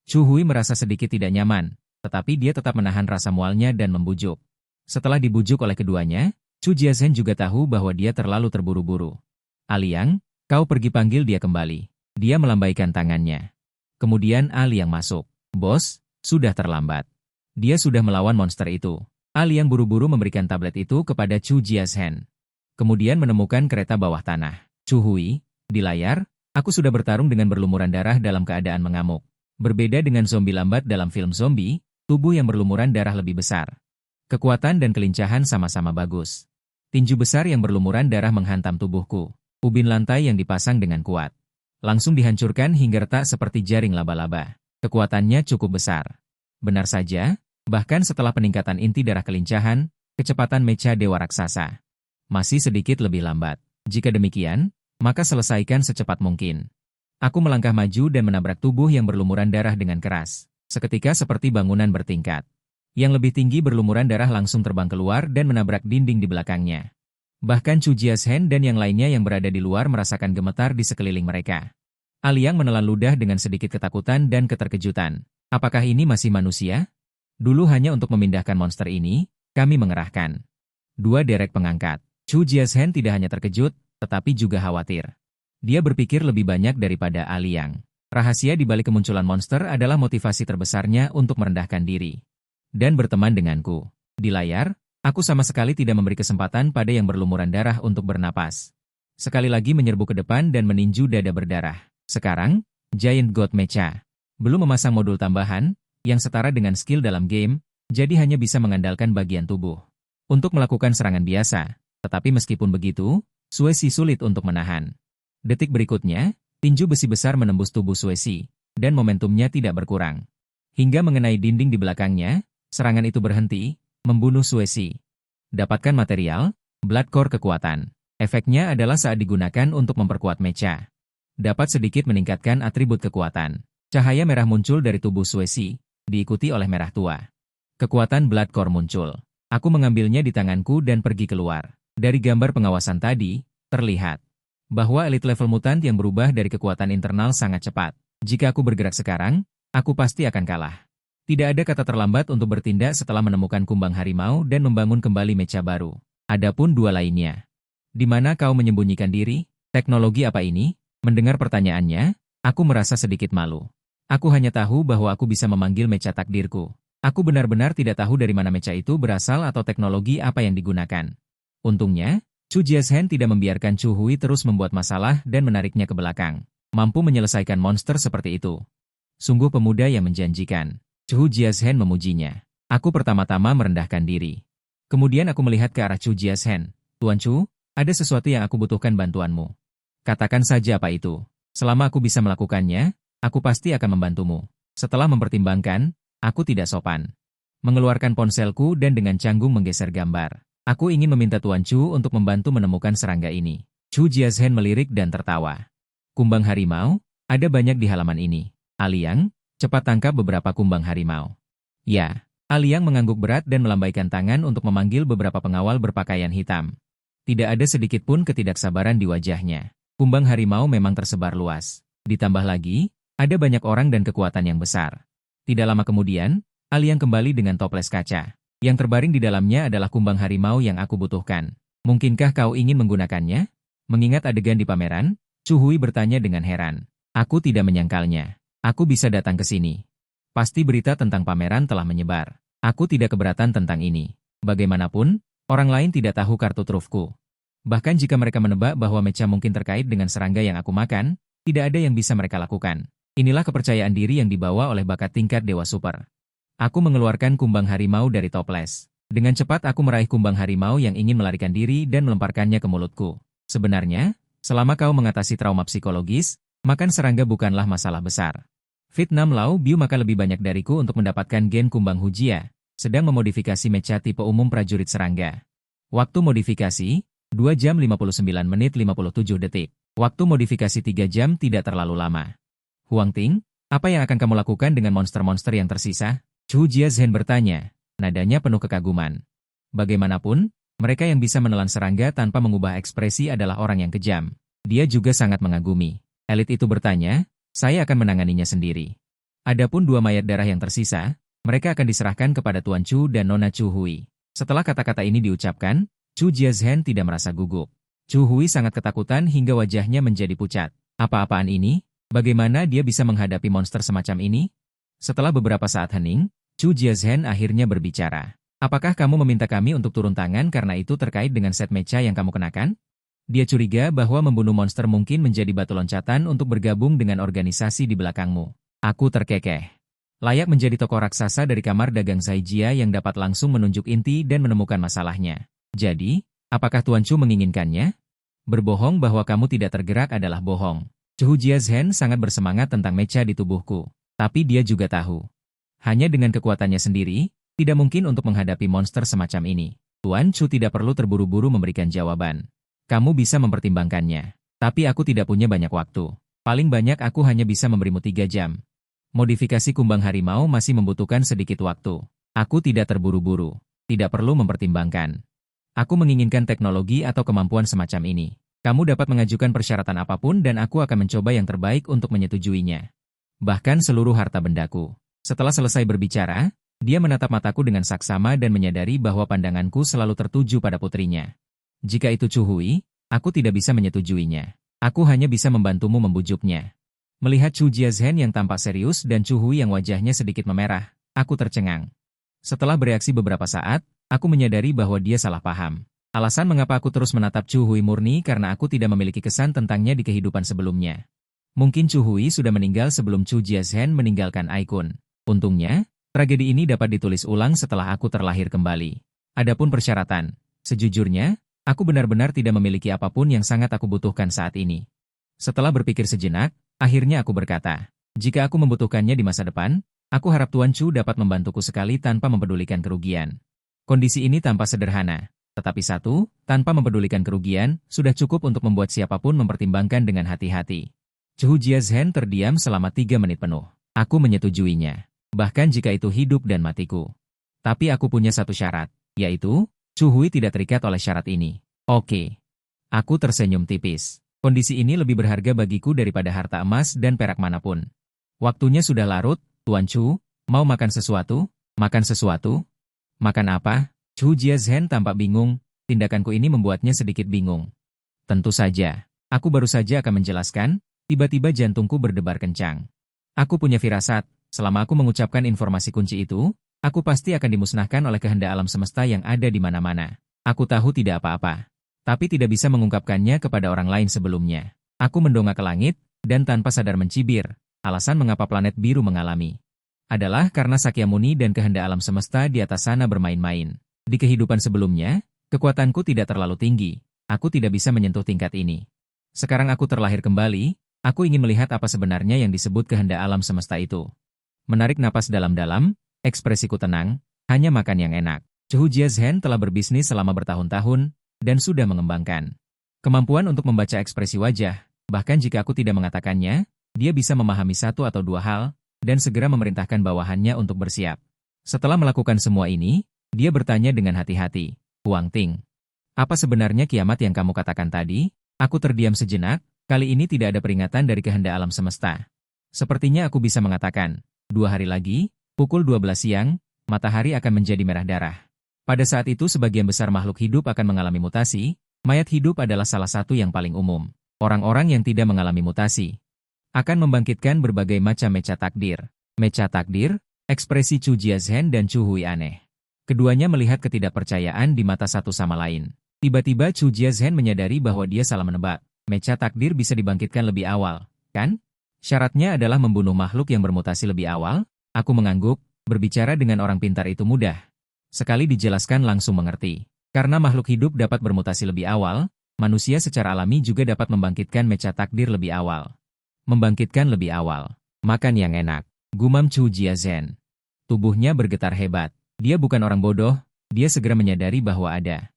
Chu Hui merasa sedikit tidak nyaman, tetapi dia tetap menahan rasa mualnya dan membujuk. Setelah dibujuk oleh keduanya, Chu Jiazhen juga tahu bahwa dia terlalu terburu-buru. Aliang, kau pergi panggil dia kembali. Dia melambaikan tangannya. Kemudian Aliang masuk. Bos, sudah terlambat. Dia sudah melawan monster itu. Aliang buru-buru memberikan tablet itu kepada Chu Jiazhen. Kemudian menemukan kereta bawah tanah. Chu Hui, di layar, aku sudah bertarung dengan berlumuran darah dalam keadaan mengamuk. Berbeda dengan zombie lambat dalam film zombie, tubuh yang berlumuran darah lebih besar. Kekuatan dan kelincahan sama-sama bagus. Tinju besar yang berlumuran darah menghantam tubuhku. Ubin lantai yang dipasang dengan kuat langsung dihancurkan hingga retak seperti jaring laba-laba. Kekuatannya cukup besar. Benar saja, bahkan setelah peningkatan inti darah kelincahan, kecepatan Mecha Dewa Raksasa masih sedikit lebih lambat. Jika demikian, maka selesaikan secepat mungkin. Aku melangkah maju dan menabrak tubuh yang berlumuran darah dengan keras. Seketika seperti bangunan bertingkat. Yang lebih tinggi berlumuran darah langsung terbang keluar dan menabrak dinding di belakangnya. Bahkan Chu Jiazhen dan yang lainnya yang berada di luar merasakan gemetar di sekeliling mereka. Aliang menelan ludah dengan sedikit ketakutan dan keterkejutan. Apakah ini masih manusia? Dulu hanya untuk memindahkan monster ini, kami mengerahkan 2 derek pengangkat. Chu Jiazhen tidak hanya terkejut, tetapi juga khawatir. Dia berpikir lebih banyak daripada Aliang. Rahasia di balik kemunculan monster adalah motivasi terbesarnya untuk merendahkan diri dan berteman denganku. Di layar, aku sama sekali tidak memberi kesempatan pada yang berlumuran darah untuk bernapas. Sekali lagi menyerbu ke depan dan meninju dada berdarah. Sekarang, Giant God Mecha belum memasang modul tambahan, yang setara dengan skill dalam game, jadi hanya bisa mengandalkan bagian tubuh untuk melakukan serangan biasa. Tetapi meskipun begitu, Suesi sulit untuk menahan. Detik berikutnya, tinju besi besar menembus tubuh Suesi, dan momentumnya tidak berkurang. Hingga mengenai dinding di belakangnya, serangan itu berhenti, membunuh Suesi. Dapatkan material, Blood Core kekuatan. Efeknya adalah saat digunakan untuk memperkuat mecha. Dapat sedikit meningkatkan atribut kekuatan. Cahaya merah muncul dari tubuh Suesi, diikuti oleh merah tua. Kekuatan Blood Core muncul. Aku mengambilnya di tanganku dan pergi keluar. Dari gambar pengawasan tadi, terlihat bahwa elite level mutant yang berubah dari kekuatan internal sangat cepat. Jika aku bergerak sekarang, aku pasti akan kalah. Tidak ada kata terlambat untuk bertindak setelah menemukan kumbang harimau dan membangun kembali mecha baru. Adapun 2 lainnya. Di mana kau menyembunyikan diri? Teknologi apa ini? Mendengar pertanyaannya, aku merasa sedikit malu. Aku hanya tahu bahwa aku bisa memanggil mecha takdirku. Aku benar-benar tidak tahu dari mana mecha itu berasal atau teknologi apa yang digunakan. Untungnya, Chu Jiazhen tidak membiarkan Chu Hui terus membuat masalah dan menariknya ke belakang. mampu menyelesaikan monster seperti itu. Sungguh pemuda yang menjanjikan. Chu Jiazhen memujinya. Aku pertama-tama merendahkan diri. Kemudian aku melihat ke arah Chu Jiazhen. Tuan Chu, ada sesuatu yang aku butuhkan bantuanmu. Katakan saja apa itu. Selama aku bisa melakukannya, aku pasti akan membantumu. Setelah mempertimbangkan, aku tidak sopan. Mengeluarkan ponselku dan dengan canggung menggeser gambar. Aku ingin meminta Tuan Chu untuk membantu menemukan serangga ini. Chu Jiazhen melirik dan tertawa. Kumbang harimau, ada banyak di halaman ini. Aliang, cepat tangkap beberapa kumbang harimau. Ya, Aliang mengangguk berat dan melambaikan tangan untuk memanggil beberapa pengawal berpakaian hitam. Tidak ada sedikit pun ketidaksabaran di wajahnya. Kumbang harimau memang tersebar luas. Ditambah lagi, ada banyak orang dan kekuatan yang besar. Tidak lama kemudian, Aliang kembali dengan toples kaca. Yang terbaring di dalamnya adalah kumbang harimau yang aku butuhkan. Mungkinkah kau ingin menggunakannya? Mengingat adegan di pameran, Chu Hui bertanya dengan heran. Aku tidak menyangkalnya. Aku bisa datang ke sini. Pasti berita tentang pameran telah menyebar. Aku tidak keberatan tentang ini. Bagaimanapun, orang lain tidak tahu kartu trufku. Bahkan jika mereka menebak bahwa mecha mungkin terkait dengan serangga yang aku makan, tidak ada yang bisa mereka lakukan. Inilah kepercayaan diri yang dibawa oleh bakat tingkat Dewa Super. Aku mengeluarkan kumbang harimau dari toples. Dengan cepat aku meraih kumbang harimau yang ingin melarikan diri dan melemparkannya ke mulutku. Sebenarnya, selama kau mengatasi trauma psikologis, makan serangga bukanlah masalah besar. Vietnam Lao Biu maka lebih banyak dariku untuk mendapatkan gen kumbang hujia, sedang memodifikasi mecha tipe umum prajurit serangga. Waktu modifikasi, 2 jam 59 menit 57 detik. Waktu modifikasi 3 jam tidak terlalu lama. Huang Ting, apa yang akan kamu lakukan dengan monster-monster yang tersisa? Chu Jiazhen bertanya, nadanya penuh kekaguman. Bagaimanapun, mereka yang bisa menelan serangga tanpa mengubah ekspresi adalah orang yang kejam. Dia juga sangat mengagumi. Elit itu bertanya, saya akan menanganinya sendiri. Adapun 2 mayat darah yang tersisa, mereka akan diserahkan kepada Tuan Chu dan Nona Chu Hui. Setelah kata-kata ini diucapkan, Chu Jiazhen tidak merasa gugup. Chu Hui sangat ketakutan hingga wajahnya menjadi pucat. Apa-apaan ini? Bagaimana dia bisa menghadapi monster semacam ini? Setelah beberapa saat hening, Chu Jiazhen akhirnya berbicara. Apakah kamu meminta kami untuk turun tangan karena itu terkait dengan set mecha yang kamu kenakan? Dia curiga bahwa membunuh monster mungkin menjadi batu loncatan untuk bergabung dengan organisasi di belakangmu. Aku terkekeh. Layak menjadi tokoh raksasa dari kamar dagang Zaijia yang dapat langsung menunjuk inti dan menemukan masalahnya. Jadi, apakah Tuan Chu menginginkannya? Berbohong bahwa kamu tidak tergerak adalah bohong. Chu Jiazhen sangat bersemangat tentang mecha di tubuhku. Tapi dia juga tahu. Hanya dengan kekuatannya sendiri, tidak mungkin untuk menghadapi monster semacam ini. Tuan Chu tidak perlu terburu-buru memberikan jawaban. Kamu bisa mempertimbangkannya. Tapi aku tidak punya banyak waktu. Paling banyak aku hanya bisa memberimu 3 jam. Modifikasi kumbang harimau masih membutuhkan sedikit waktu. Aku tidak terburu-buru. Tidak perlu mempertimbangkan. Aku menginginkan teknologi atau kemampuan semacam ini. Kamu dapat mengajukan persyaratan apapun dan aku akan mencoba yang terbaik untuk menyetujuinya. Bahkan seluruh harta bendaku. Setelah selesai berbicara, dia menatap mataku dengan saksama dan menyadari bahwa pandanganku selalu tertuju pada putrinya. Jika itu Chu Hui, aku tidak bisa menyetujuinya. Aku hanya bisa membantumu membujuknya. Melihat Chu Jiazhen yang tampak serius dan Chu Hui yang wajahnya sedikit memerah, aku tercengang. Setelah bereaksi beberapa saat, aku menyadari bahwa dia salah paham. Alasan mengapa aku terus menatap Chu Hui murni karena aku tidak memiliki kesan tentangnya di kehidupan sebelumnya. Mungkin Chu Hui sudah meninggal sebelum Chu Jiazhen meninggalkan Aikun. Untungnya, tragedi ini dapat ditulis ulang setelah aku terlahir kembali. Adapun persyaratan, sejujurnya, aku benar-benar tidak memiliki apapun yang sangat aku butuhkan saat ini. Setelah berpikir sejenak, akhirnya aku berkata, jika aku membutuhkannya di masa depan, aku harap Tuan Chu dapat membantuku sekali tanpa mempedulikan kerugian. Kondisi ini tampak sederhana, tetapi tanpa mempedulikan kerugian, sudah cukup untuk membuat siapapun mempertimbangkan dengan hati-hati. Chu Jiazhen terdiam selama 3 menit penuh. Aku menyetujuinya, bahkan jika itu hidup dan matiku. Tapi aku punya satu syarat, yaitu, Chu Hui tidak terikat oleh syarat ini. Oke. Aku tersenyum tipis. Kondisi ini lebih berharga bagiku daripada harta emas dan perak manapun. Waktunya sudah larut, Tuan Chu, mau makan sesuatu? Makan sesuatu? Makan apa? Chu Jiazhen tampak bingung, tindakanku ini membuatnya sedikit bingung. Tentu saja, aku baru saja akan menjelaskan, tiba-tiba jantungku berdebar kencang. Aku punya firasat, selama aku mengucapkan informasi kunci itu, aku pasti akan dimusnahkan oleh kehendak alam semesta yang ada di mana-mana. Aku tahu tidak apa-apa, tapi tidak bisa mengungkapkannya kepada orang lain sebelumnya. Aku mendongak ke langit, dan tanpa sadar mencibir, alasan mengapa planet biru mengalami adalah karena Sakyamuni dan kehendak alam semesta di atas sana bermain-main. Di kehidupan sebelumnya, kekuatanku tidak terlalu tinggi, aku tidak bisa menyentuh tingkat ini. Sekarang aku terlahir kembali, aku ingin melihat apa sebenarnya yang disebut kehendak alam semesta itu. Menarik napas dalam-dalam, ekspresiku tenang, hanya makan yang enak. Chu Jiazhen telah berbisnis selama bertahun-tahun, dan sudah mengembangkan kemampuan untuk membaca ekspresi wajah, bahkan jika aku tidak mengatakannya, dia bisa memahami satu atau dua hal, dan segera memerintahkan bawahannya untuk bersiap. Setelah melakukan semua ini, dia bertanya dengan hati-hati, Huang Ting, apa sebenarnya kiamat yang kamu katakan tadi? Aku terdiam sejenak, kali ini tidak ada peringatan dari kehendak alam semesta. Sepertinya aku bisa mengatakan, 2 hari lagi, pukul 12 siang, matahari akan menjadi merah darah. Pada saat itu sebagian besar makhluk hidup akan mengalami mutasi, mayat hidup adalah salah satu yang paling umum. Orang-orang yang tidak mengalami mutasi akan membangkitkan berbagai macam mecha takdir. Mecha takdir, ekspresi Chu Jiazhen dan Chu Hui aneh. Keduanya melihat ketidakpercayaan di mata satu sama lain. Tiba-tiba Chu Jiazhen menyadari bahwa dia salah menebak. Mecha takdir bisa dibangkitkan lebih awal, kan? Syaratnya adalah membunuh makhluk yang bermutasi lebih awal. Aku mengangguk, berbicara dengan orang pintar itu mudah. Sekali dijelaskan langsung mengerti. Karena makhluk hidup dapat bermutasi lebih awal, manusia secara alami juga dapat membangkitkan mecha takdir lebih awal. Membangkitkan lebih awal. Makan yang enak. Gumam Chu Jiazhen. Tubuhnya bergetar hebat. Dia bukan orang bodoh, dia segera menyadari bahwa ada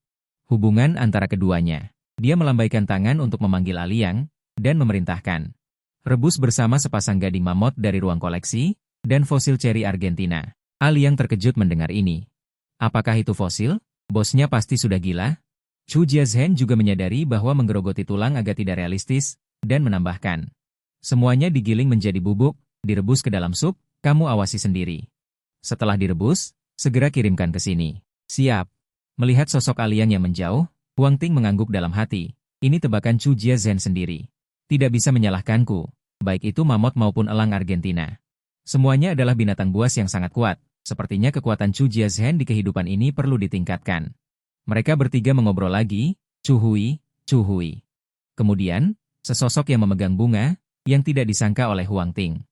hubungan antara keduanya. Dia melambaikan tangan untuk memanggil Aliang, dan memerintahkan. Rebus bersama sepasang gading mamut dari ruang koleksi, dan fosil ceri Argentina. Aliang terkejut mendengar ini. Apakah itu fosil? Bosnya pasti sudah gila. Chu Jiazhen juga menyadari bahwa menggerogoti tulang agak tidak realistis, dan menambahkan. Semuanya digiling menjadi bubuk, direbus ke dalam sup, kamu awasi sendiri. Setelah direbus, segera kirimkan ke sini. Siap. Melihat sosok Aliang yang menjauh, Huang Ting mengangguk dalam hati. Ini tebakan Chu Jiazhen sendiri. Tidak bisa menyalahkanku, baik itu mamut maupun elang Argentina. Semuanya adalah binatang buas yang sangat kuat. Sepertinya kekuatan Chu Jiazhen di kehidupan ini perlu ditingkatkan. Mereka bertiga mengobrol lagi, Chu Hui. Kemudian, sesosok yang memegang bunga, yang tidak disangka oleh Huang Ting.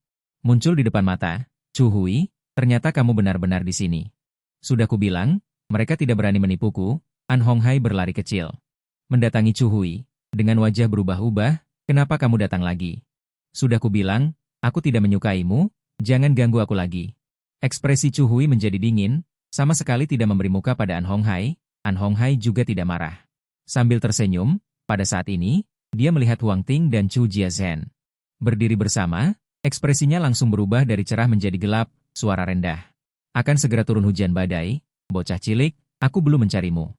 Muncul di depan mata, Chu Hui, ternyata kamu benar-benar di sini. Sudah kubilang, mereka tidak berani menipuku. An Honghai berlari kecil. Mendatangi Chu Hui, dengan wajah berubah-ubah, kenapa kamu datang lagi? Sudah kubilang, aku tidak menyukaimu, jangan ganggu aku lagi. Ekspresi Chu Hui menjadi dingin, sama sekali tidak memberi muka pada An Honghai. An Honghai juga tidak marah. Sambil tersenyum, pada saat ini, dia melihat Huang Ting dan Chu Jiazhen. Berdiri bersama, ekspresinya langsung berubah dari cerah menjadi gelap, suara rendah. Akan segera turun hujan badai, bocah cilik, aku belum mencarimu.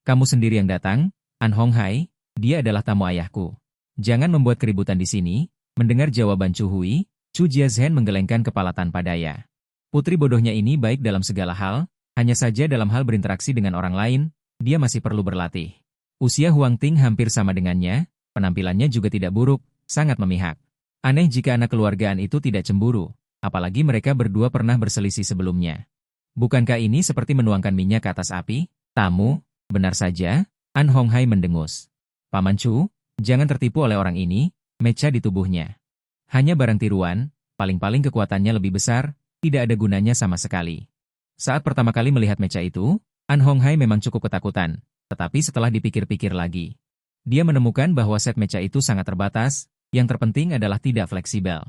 Kamu sendiri yang datang, An Honghai, dia adalah tamu ayahku. Jangan membuat keributan di sini. Mendengar jawaban Chu Hui, Chu Jiazhen menggelengkan kepala tanpa daya. Putri bodohnya ini baik dalam segala hal, hanya saja dalam hal berinteraksi dengan orang lain, dia masih perlu berlatih. Usia Huang Ting hampir sama dengannya, penampilannya juga tidak buruk, sangat memihak. Aneh jika anak keluargaan itu tidak cemburu, apalagi mereka berdua pernah berselisih sebelumnya. Bukankah ini seperti menuangkan minyak ke atas api? Tamu? Benar saja, An Honghai mendengus. Paman Chu, jangan tertipu oleh orang ini, mecha di tubuhnya. Hanya barang tiruan, paling-paling kekuatannya lebih besar, tidak ada gunanya sama sekali. Saat pertama kali melihat mecha itu, An Honghai memang cukup ketakutan, tetapi setelah dipikir-pikir lagi, dia menemukan bahwa set mecha itu sangat terbatas, yang terpenting adalah tidak fleksibel.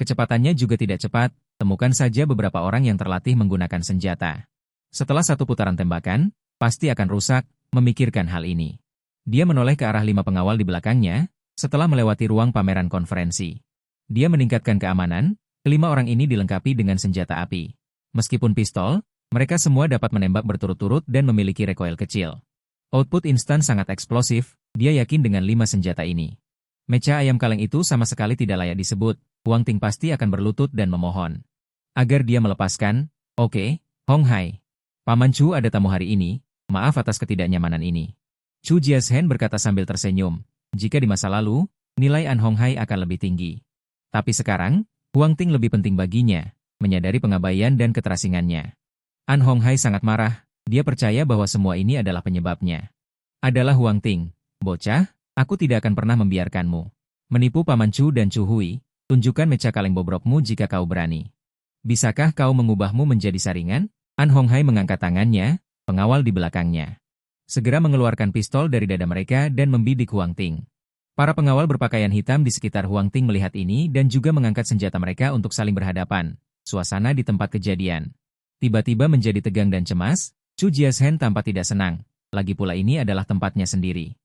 Kecepatannya juga tidak cepat, temukan saja beberapa orang yang terlatih menggunakan senjata. Setelah satu putaran tembakan, pasti akan rusak, memikirkan hal ini. Dia menoleh ke arah 5 pengawal di belakangnya, setelah melewati ruang pameran konferensi. Dia meningkatkan keamanan, kelima orang ini dilengkapi dengan senjata api. Meskipun pistol, mereka semua dapat menembak berturut-turut dan memiliki recoil kecil. Output instan sangat eksplosif, dia yakin dengan 5 senjata ini. Mecha ayam kaleng itu sama sekali tidak layak disebut, Huang Ting pasti akan berlutut dan memohon. Agar dia melepaskan, oke, Honghai. Paman Chu ada tamu hari ini, maaf atas ketidaknyamanan ini. Chu Jiazhen berkata sambil tersenyum, jika di masa lalu, nilai An Honghai akan lebih tinggi. Tapi sekarang, Huang Ting lebih penting baginya, menyadari pengabaian dan keterasingannya. An Honghai sangat marah, dia percaya bahwa semua ini adalah penyebabnya. Adalah Huang Ting, bocah, aku tidak akan pernah membiarkanmu. Menipu Paman Chu dan Chu Hui, tunjukkan mecha kaleng bobrokmu jika kau berani. Bisakah kau mengubahmu menjadi saringan? An Hong Hai mengangkat tangannya, pengawal di belakangnya segera mengeluarkan pistol dari dada mereka dan membidik Huang Ting. Para pengawal berpakaian hitam di sekitar Huang Ting melihat ini dan juga mengangkat senjata mereka untuk saling berhadapan. Suasana di tempat kejadian tiba-tiba menjadi tegang dan cemas. Chu Jiashen tampak tidak senang. Lagi pula ini adalah tempatnya sendiri.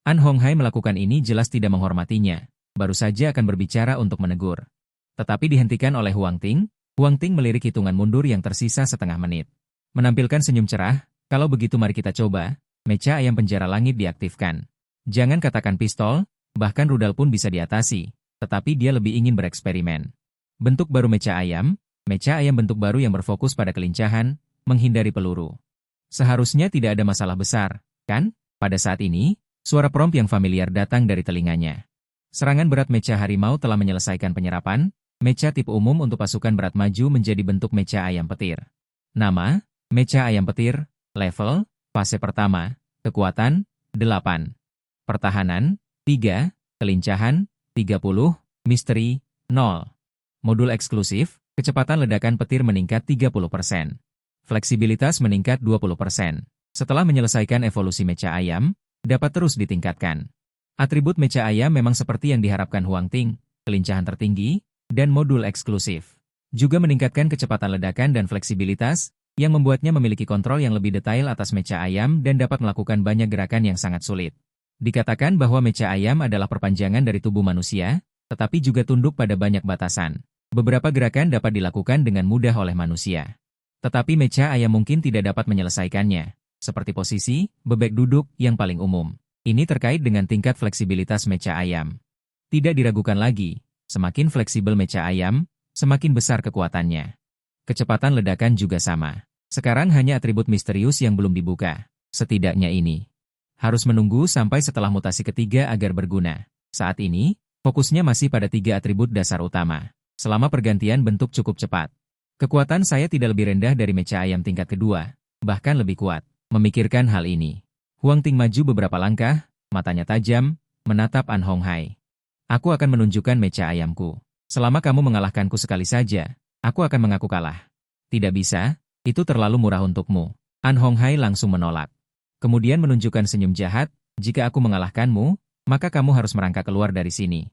An Hong Hai melakukan ini jelas tidak menghormatinya. Baru saja akan berbicara untuk menegur. Tetapi dihentikan oleh Huang Ting. Huang Ting melirik hitungan mundur yang tersisa setengah menit. Menampilkan senyum cerah, kalau begitu mari kita coba. Mecha ayam penjara langit diaktifkan. Jangan katakan pistol, bahkan rudal pun bisa diatasi. Tetapi dia lebih ingin bereksperimen. Bentuk baru mecha ayam bentuk baru yang berfokus pada kelincahan, menghindari peluru. Seharusnya tidak ada masalah besar, kan? Pada saat ini, suara prompt yang familiar datang dari telinganya. Serangan berat mecha harimau telah menyelesaikan penyerapan. Mecha tipe umum untuk pasukan berat maju menjadi bentuk mecha ayam petir. Nama, mecha ayam petir, level, fase pertama, kekuatan, 8. Pertahanan, 3, kelincahan, 30, misteri, 0. Modul eksklusif, kecepatan ledakan petir meningkat 30%. Fleksibilitas meningkat 20%. Setelah menyelesaikan evolusi mecha ayam, dapat terus ditingkatkan. Atribut mecha ayam memang seperti yang diharapkan Huang Ting, kelincahan tertinggi, dan modul eksklusif. Juga meningkatkan kecepatan ledakan dan fleksibilitas, yang membuatnya memiliki kontrol yang lebih detail atas mecha ayam dan dapat melakukan banyak gerakan yang sangat sulit. Dikatakan bahwa mecha ayam adalah perpanjangan dari tubuh manusia, tetapi juga tunduk pada banyak batasan. Beberapa gerakan dapat dilakukan dengan mudah oleh manusia. Tetapi mecha ayam mungkin tidak dapat menyelesaikannya, seperti posisi, bebek duduk, yang paling umum. Ini terkait dengan tingkat fleksibilitas mecha ayam. Tidak diragukan lagi, semakin fleksibel mecha ayam, semakin besar kekuatannya. Kecepatan ledakan juga sama. Sekarang hanya atribut misterius yang belum dibuka. Setidaknya ini harus menunggu sampai setelah mutasi ketiga agar berguna. Saat ini, fokusnya masih pada 3 atribut dasar utama. Selama pergantian bentuk cukup cepat. Kekuatan saya tidak lebih rendah dari mecha ayam tingkat kedua, bahkan lebih kuat. Memikirkan hal ini, Huang Ting maju beberapa langkah, matanya tajam, menatap An Hong Hai. Aku akan menunjukkan mecha ayamku. Selama kamu mengalahkanku sekali saja, aku akan mengaku kalah. Tidak bisa, itu terlalu murah untukmu. An Hong Hai langsung menolak. Kemudian menunjukkan senyum jahat, jika aku mengalahkanmu, maka kamu harus merangkak keluar dari sini.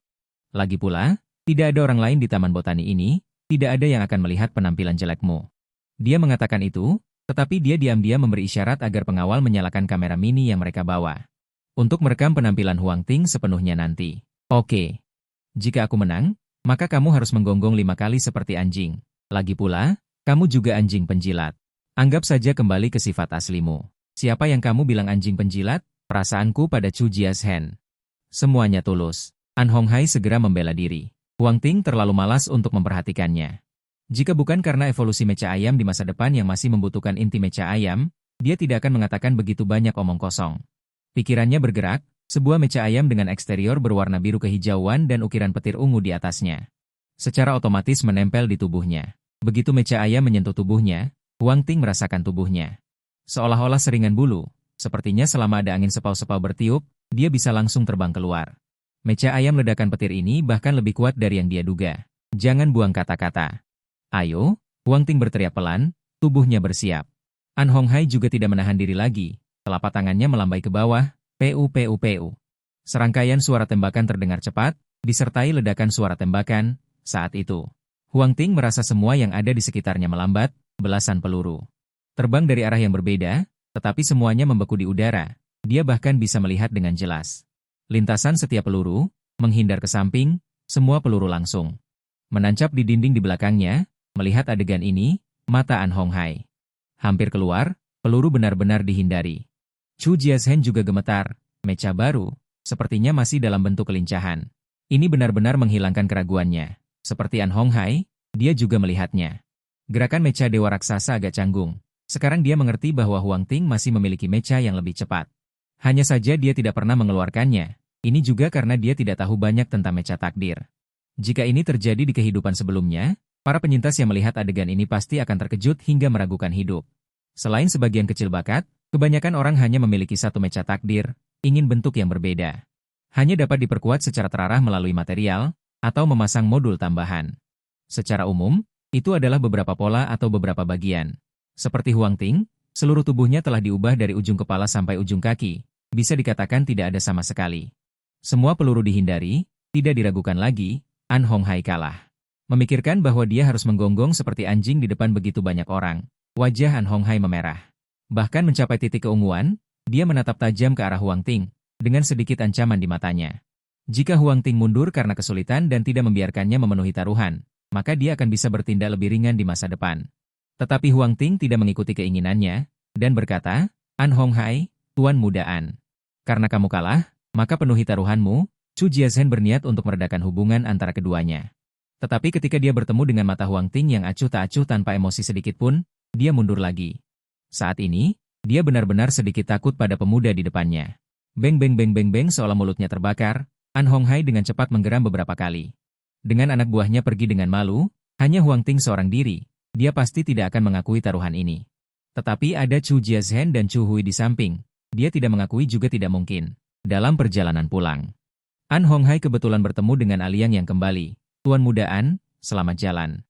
Lagi pula, tidak ada orang lain di Taman Botani ini, tidak ada yang akan melihat penampilan jelekmu. Dia mengatakan itu, tetapi dia diam-diam memberi isyarat agar pengawal menyalakan kamera mini yang mereka bawa. Untuk merekam penampilan Huang Ting sepenuhnya nanti. Oke. Jika aku menang, maka kamu harus menggonggong 5 kali seperti anjing. Lagi pula, kamu juga anjing penjilat. Anggap saja kembali ke sifat aslimu. Siapa yang kamu bilang anjing penjilat? Perasaanku pada Chu Jiashen. Semuanya tulus. An Hong Hai segera membela diri. Huang Ting terlalu malas untuk memperhatikannya. Jika bukan karena evolusi mecha ayam di masa depan yang masih membutuhkan inti mecha ayam, dia tidak akan mengatakan begitu banyak omong kosong. Pikirannya bergerak, sebuah mecha ayam dengan eksterior berwarna biru kehijauan dan ukiran petir ungu di atasnya. Secara otomatis menempel di tubuhnya. Begitu mecha ayam menyentuh tubuhnya, Huang Ting merasakan tubuhnya. Seolah-olah seringan bulu, sepertinya selama ada angin sepau-sepau bertiup, dia bisa langsung terbang keluar. Mecha ayam ledakan petir ini bahkan lebih kuat dari yang dia duga. Jangan buang kata-kata. Ayo, Huang Ting berteriak pelan, tubuhnya bersiap. An Hong Hai juga tidak menahan diri lagi, telapak tangannya melambai ke bawah, pu. Serangkaian suara tembakan terdengar cepat, disertai ledakan suara tembakan. Saat itu, Huang Ting merasa semua yang ada di sekitarnya melambat, belasan peluru terbang dari arah yang berbeda, tetapi semuanya membeku di udara. Dia bahkan bisa melihat dengan jelas lintasan setiap peluru, menghindar ke samping, semua peluru langsung menancap di dinding di belakangnya. Melihat adegan ini, mata An Hong Hai hampir keluar, peluru benar-benar dihindari. Chu Jiashen juga gemetar, mecha baru, sepertinya masih dalam bentuk kelincahan. Ini benar-benar menghilangkan keraguannya. Seperti An Hong Hai, dia juga melihatnya. Gerakan mecha dewa raksasa agak canggung. Sekarang dia mengerti bahwa Huang Ting masih memiliki mecha yang lebih cepat. Hanya saja dia tidak pernah mengeluarkannya. Ini juga karena dia tidak tahu banyak tentang mecha takdir. Jika ini terjadi di kehidupan sebelumnya, para penyintas yang melihat adegan ini pasti akan terkejut hingga meragukan hidup. Selain sebagian kecil bakat, kebanyakan orang hanya memiliki satu mecha takdir, ingin bentuk yang berbeda. Hanya dapat diperkuat secara terarah melalui material, atau memasang modul tambahan. Secara umum, itu adalah beberapa pola atau beberapa bagian. Seperti Huang Ting, seluruh tubuhnya telah diubah dari ujung kepala sampai ujung kaki, bisa dikatakan tidak ada sama sekali. Semua peluru dihindari, tidak diragukan lagi, An Hong Hai kalah. Memikirkan bahwa dia harus menggonggong seperti anjing di depan begitu banyak orang, wajah An Hong Hai memerah. Bahkan mencapai titik keunguan, dia menatap tajam ke arah Huang Ting, dengan sedikit ancaman di matanya. Jika Huang Ting mundur karena kesulitan dan tidak membiarkannya memenuhi taruhan, maka dia akan bisa bertindak lebih ringan di masa depan. Tetapi Huang Ting tidak mengikuti keinginannya, dan berkata, An Hong Hai, Tuan Muda An. Karena kamu kalah, maka penuhi taruhanmu. Chu Jiazhen berniat untuk meredakan hubungan antara keduanya. Tetapi ketika dia bertemu dengan mata Huang Ting yang acuh tak acuh tanpa emosi sedikit pun, dia mundur lagi. Saat ini, dia benar-benar sedikit takut pada pemuda di depannya. Beng beng beng beng beng seolah mulutnya terbakar, An Hong Hai dengan cepat menggeram beberapa kali. Dengan anak buahnya pergi dengan malu, hanya Huang Ting seorang diri, dia pasti tidak akan mengakui taruhan ini. Tetapi ada Chu Jiazhen dan Chu Hui di samping, dia tidak mengakui juga tidak mungkin. Dalam perjalanan pulang, An Hong Hai kebetulan bertemu dengan Aliang yang kembali. Tuan Muda An, selamat jalan.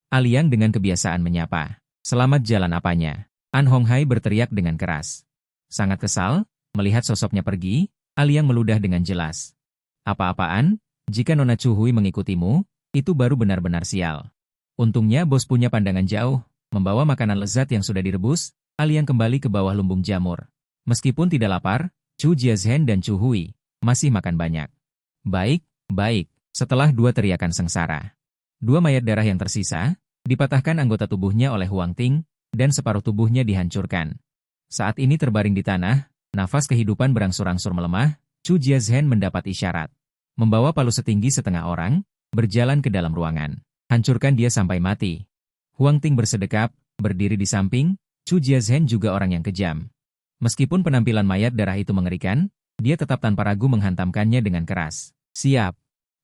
Aliang dengan kebiasaan menyapa. Selamat jalan apanya? An Hong Hai berteriak dengan keras. Sangat kesal, melihat sosoknya pergi, Aliang meludah dengan jelas. Apa-apaan? Jika Nona Chu Hui mengikutimu, itu baru benar-benar sial. Untungnya bos punya pandangan jauh, membawa makanan lezat yang sudah direbus, Aliang kembali ke bawah lumbung jamur. Meskipun tidak lapar, Chu Jiazhen dan Chu Hui masih makan banyak. Baik, baik. Setelah dua teriakan sengsara, dua mayat darah yang tersisa, dipatahkan anggota tubuhnya oleh Huang Ting, dan separuh tubuhnya dihancurkan. Saat ini terbaring di tanah, nafas kehidupan berangsur-angsur melemah, Chu Jiazhen mendapat isyarat. Membawa palu setinggi setengah orang, berjalan ke dalam ruangan. Hancurkan dia sampai mati. Huang Ting bersedekap, berdiri di samping, Chu Jiazhen juga orang yang kejam. Meskipun penampilan mayat darah itu mengerikan, dia tetap tanpa ragu menghantamkannya dengan keras. Siap.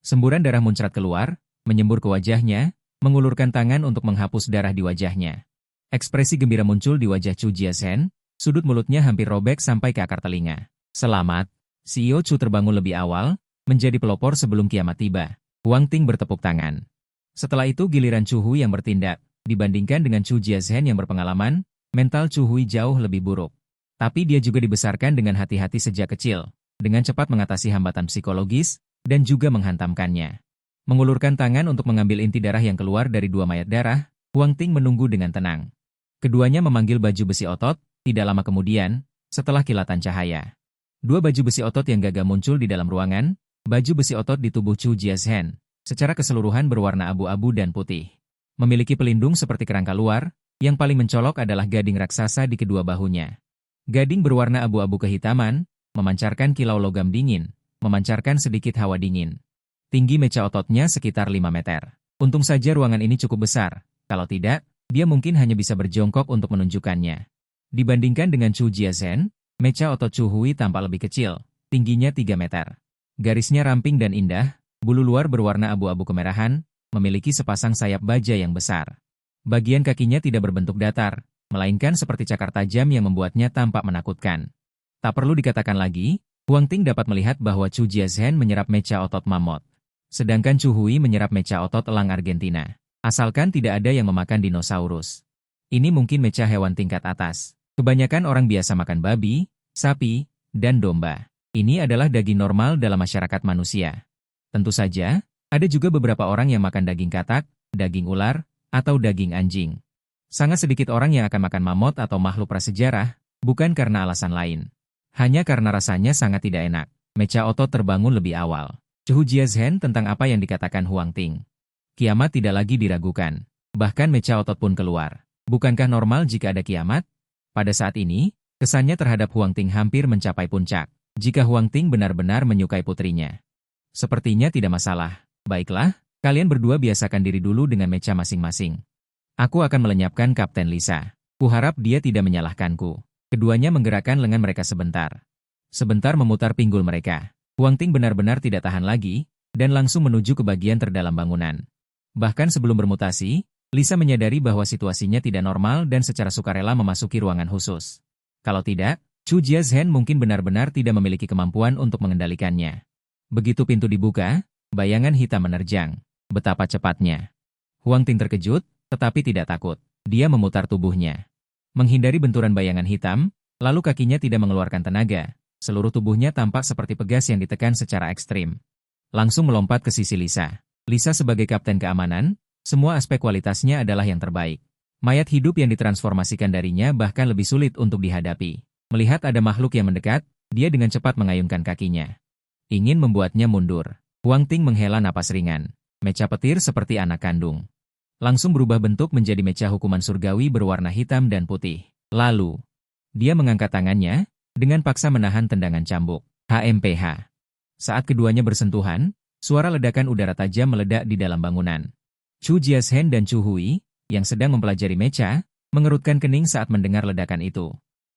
Semburan darah muncrat keluar, menyembur ke wajahnya, mengulurkan tangan untuk menghapus darah di wajahnya. Ekspresi gembira muncul di wajah Chu Jiazhen, sudut mulutnya hampir robek sampai ke akar telinga. Selamat. CEO Chu terbangun lebih awal, menjadi pelopor sebelum kiamat tiba. Huang Ting bertepuk tangan. Setelah itu giliran Chu Hui yang bertindak, dibandingkan dengan Chu Jiazhen yang berpengalaman, mental Chu Hui jauh lebih buruk. Tapi dia juga dibesarkan dengan hati-hati sejak kecil, dengan cepat mengatasi hambatan psikologis, dan juga menghantamkannya. Mengulurkan tangan untuk mengambil inti darah yang keluar dari dua mayat darah, Huang Ting menunggu dengan tenang. Keduanya memanggil baju besi otot, tidak lama kemudian, setelah kilatan cahaya. Dua baju besi otot yang gagah muncul di dalam ruangan, baju besi otot di tubuh Chu Jiazhen, secara keseluruhan berwarna abu-abu dan putih. Memiliki pelindung seperti kerangka luar, yang paling mencolok adalah gading raksasa di kedua bahunya. Gading berwarna abu-abu kehitaman, memancarkan kilau logam dingin, memancarkan sedikit hawa dingin. Tinggi meca ototnya sekitar 5 meter. Untung saja ruangan ini cukup besar, kalau tidak, dia mungkin hanya bisa berjongkok untuk menunjukkannya. Dibandingkan dengan Chu Jiazhen, meca otot Chu Hui tampak lebih kecil, tingginya 3 meter. Garisnya ramping dan indah, bulu luar berwarna abu-abu kemerahan, memiliki sepasang sayap baja yang besar. Bagian kakinya tidak berbentuk datar, melainkan seperti cakar tajam yang membuatnya tampak menakutkan. Tak perlu dikatakan lagi, Huang Ting dapat melihat bahwa Chu Jiazhen menyerap meca otot mamut. Sedangkan Chu Hui menyerap meca otot elang Argentina. Asalkan tidak ada yang memakan dinosaurus. Ini mungkin meca hewan tingkat atas. Kebanyakan orang biasa makan babi, sapi, dan domba. Ini adalah daging normal dalam masyarakat manusia. Tentu saja, ada juga beberapa orang yang makan daging katak, daging ular, atau daging anjing. Sangat sedikit orang yang akan makan mamut atau makhluk prasejarah, bukan karena alasan lain. Hanya karena rasanya sangat tidak enak. Meca otot terbangun lebih awal. Chu Jiazhen tentang apa yang dikatakan Huang Ting. Kiamat tidak lagi diragukan. Bahkan meca otot pun keluar. Bukankah normal jika ada kiamat? Pada saat ini, kesannya terhadap Huang Ting hampir mencapai puncak. Jika Huang Ting benar-benar menyukai putrinya. Sepertinya tidak masalah. Baiklah, kalian berdua biasakan diri dulu dengan meca masing-masing. Aku akan melenyapkan Kapten Lisa. Kuharap dia tidak menyalahkanku. Keduanya menggerakkan lengan mereka sebentar. Sebentar memutar pinggul mereka. Huang Ting benar-benar tidak tahan lagi, dan langsung menuju ke bagian terdalam bangunan. Bahkan sebelum bermutasi, Lisa menyadari bahwa situasinya tidak normal dan secara sukarela memasuki ruangan khusus. Kalau tidak, Chu Jiazhen mungkin benar-benar tidak memiliki kemampuan untuk mengendalikannya. Begitu pintu dibuka, bayangan hitam menerjang. Betapa cepatnya. Huang Ting terkejut, tetapi tidak takut. Dia memutar tubuhnya. Menghindari benturan bayangan hitam, lalu kakinya tidak mengeluarkan tenaga. Seluruh tubuhnya tampak seperti pegas yang ditekan secara ekstrim. Langsung melompat ke sisi Lisa. Lisa sebagai kapten keamanan, semua aspek kualitasnya adalah yang terbaik. Mayat hidup yang ditransformasikan darinya bahkan lebih sulit untuk dihadapi. Melihat ada makhluk yang mendekat, dia dengan cepat mengayunkan kakinya. Ingin membuatnya mundur. Huang Ting menghela napas ringan. Mecha petir seperti anak kandung. Langsung berubah bentuk menjadi mecha hukuman surgawi berwarna hitam dan putih. Lalu, dia mengangkat tangannya, dengan paksa menahan tendangan cambuk. HMPH. Saat keduanya bersentuhan, suara ledakan udara tajam meledak di dalam bangunan. Chu Jiashen dan Chu Hui, yang sedang mempelajari mecha, mengerutkan kening saat mendengar ledakan itu.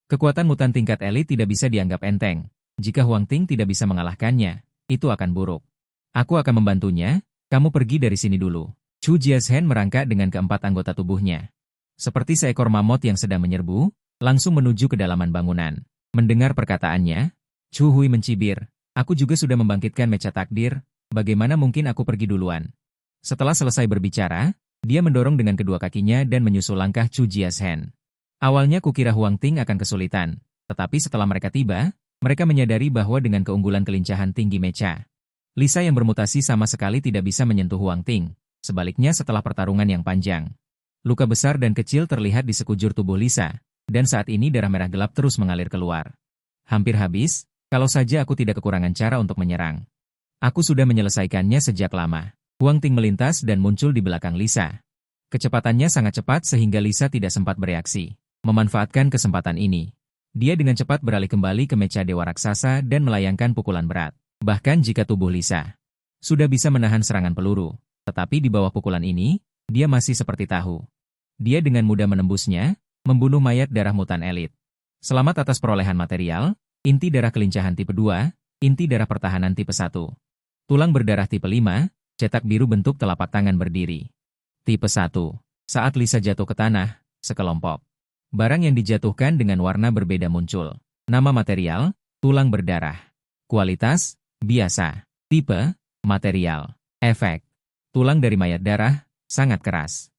Kekuatan mutan tingkat elit tidak bisa dianggap enteng. Jika Huang Ting tidak bisa mengalahkannya, itu akan buruk. Aku akan membantunya, kamu pergi dari sini dulu. Chu Jiashen merangkak dengan keempat anggota tubuhnya. Seperti seekor mamut yang sedang menyerbu, langsung menuju ke dalaman bangunan. Mendengar perkataannya, Chu Hui mencibir. Aku juga sudah membangkitkan mecha takdir, bagaimana mungkin aku pergi duluan? Setelah selesai berbicara, dia mendorong dengan kedua kakinya dan menyusul langkah Chu Jiashen. Awalnya kukira Huang Ting akan kesulitan, tetapi setelah mereka tiba, mereka menyadari bahwa dengan keunggulan kelincahan tinggi mecha, Lisa yang bermutasi sama sekali tidak bisa menyentuh Huang Ting. Sebaliknya setelah pertarungan yang panjang, luka besar dan kecil terlihat di sekujur tubuh Lisa, dan saat ini darah merah gelap terus mengalir keluar. Hampir habis, kalau saja aku tidak kekurangan cara untuk menyerang. Aku sudah menyelesaikannya sejak lama. Huang Ting melintas dan muncul di belakang Lisa. Kecepatannya sangat cepat sehingga Lisa tidak sempat bereaksi. Memanfaatkan kesempatan ini, dia dengan cepat beralih kembali ke mecha Dewa Raksasa dan melayangkan pukulan berat. Bahkan jika tubuh Lisa sudah bisa menahan serangan peluru, tetapi di bawah pukulan ini, dia masih seperti tahu. Dia dengan mudah menembusnya, membunuh mayat darah mutan elit. Selamat atas perolehan material, inti darah kelincahan tipe 2, inti darah pertahanan tipe 1. Tulang berdarah tipe 5, cetak biru bentuk telapak tangan berdiri. Tipe 1. Saat Lisa jatuh ke tanah, sekelompok barang yang dijatuhkan dengan warna berbeda muncul. Nama material, tulang berdarah. Kualitas, biasa. Tipe, material. Efek, tulang dari mayat darah, sangat keras.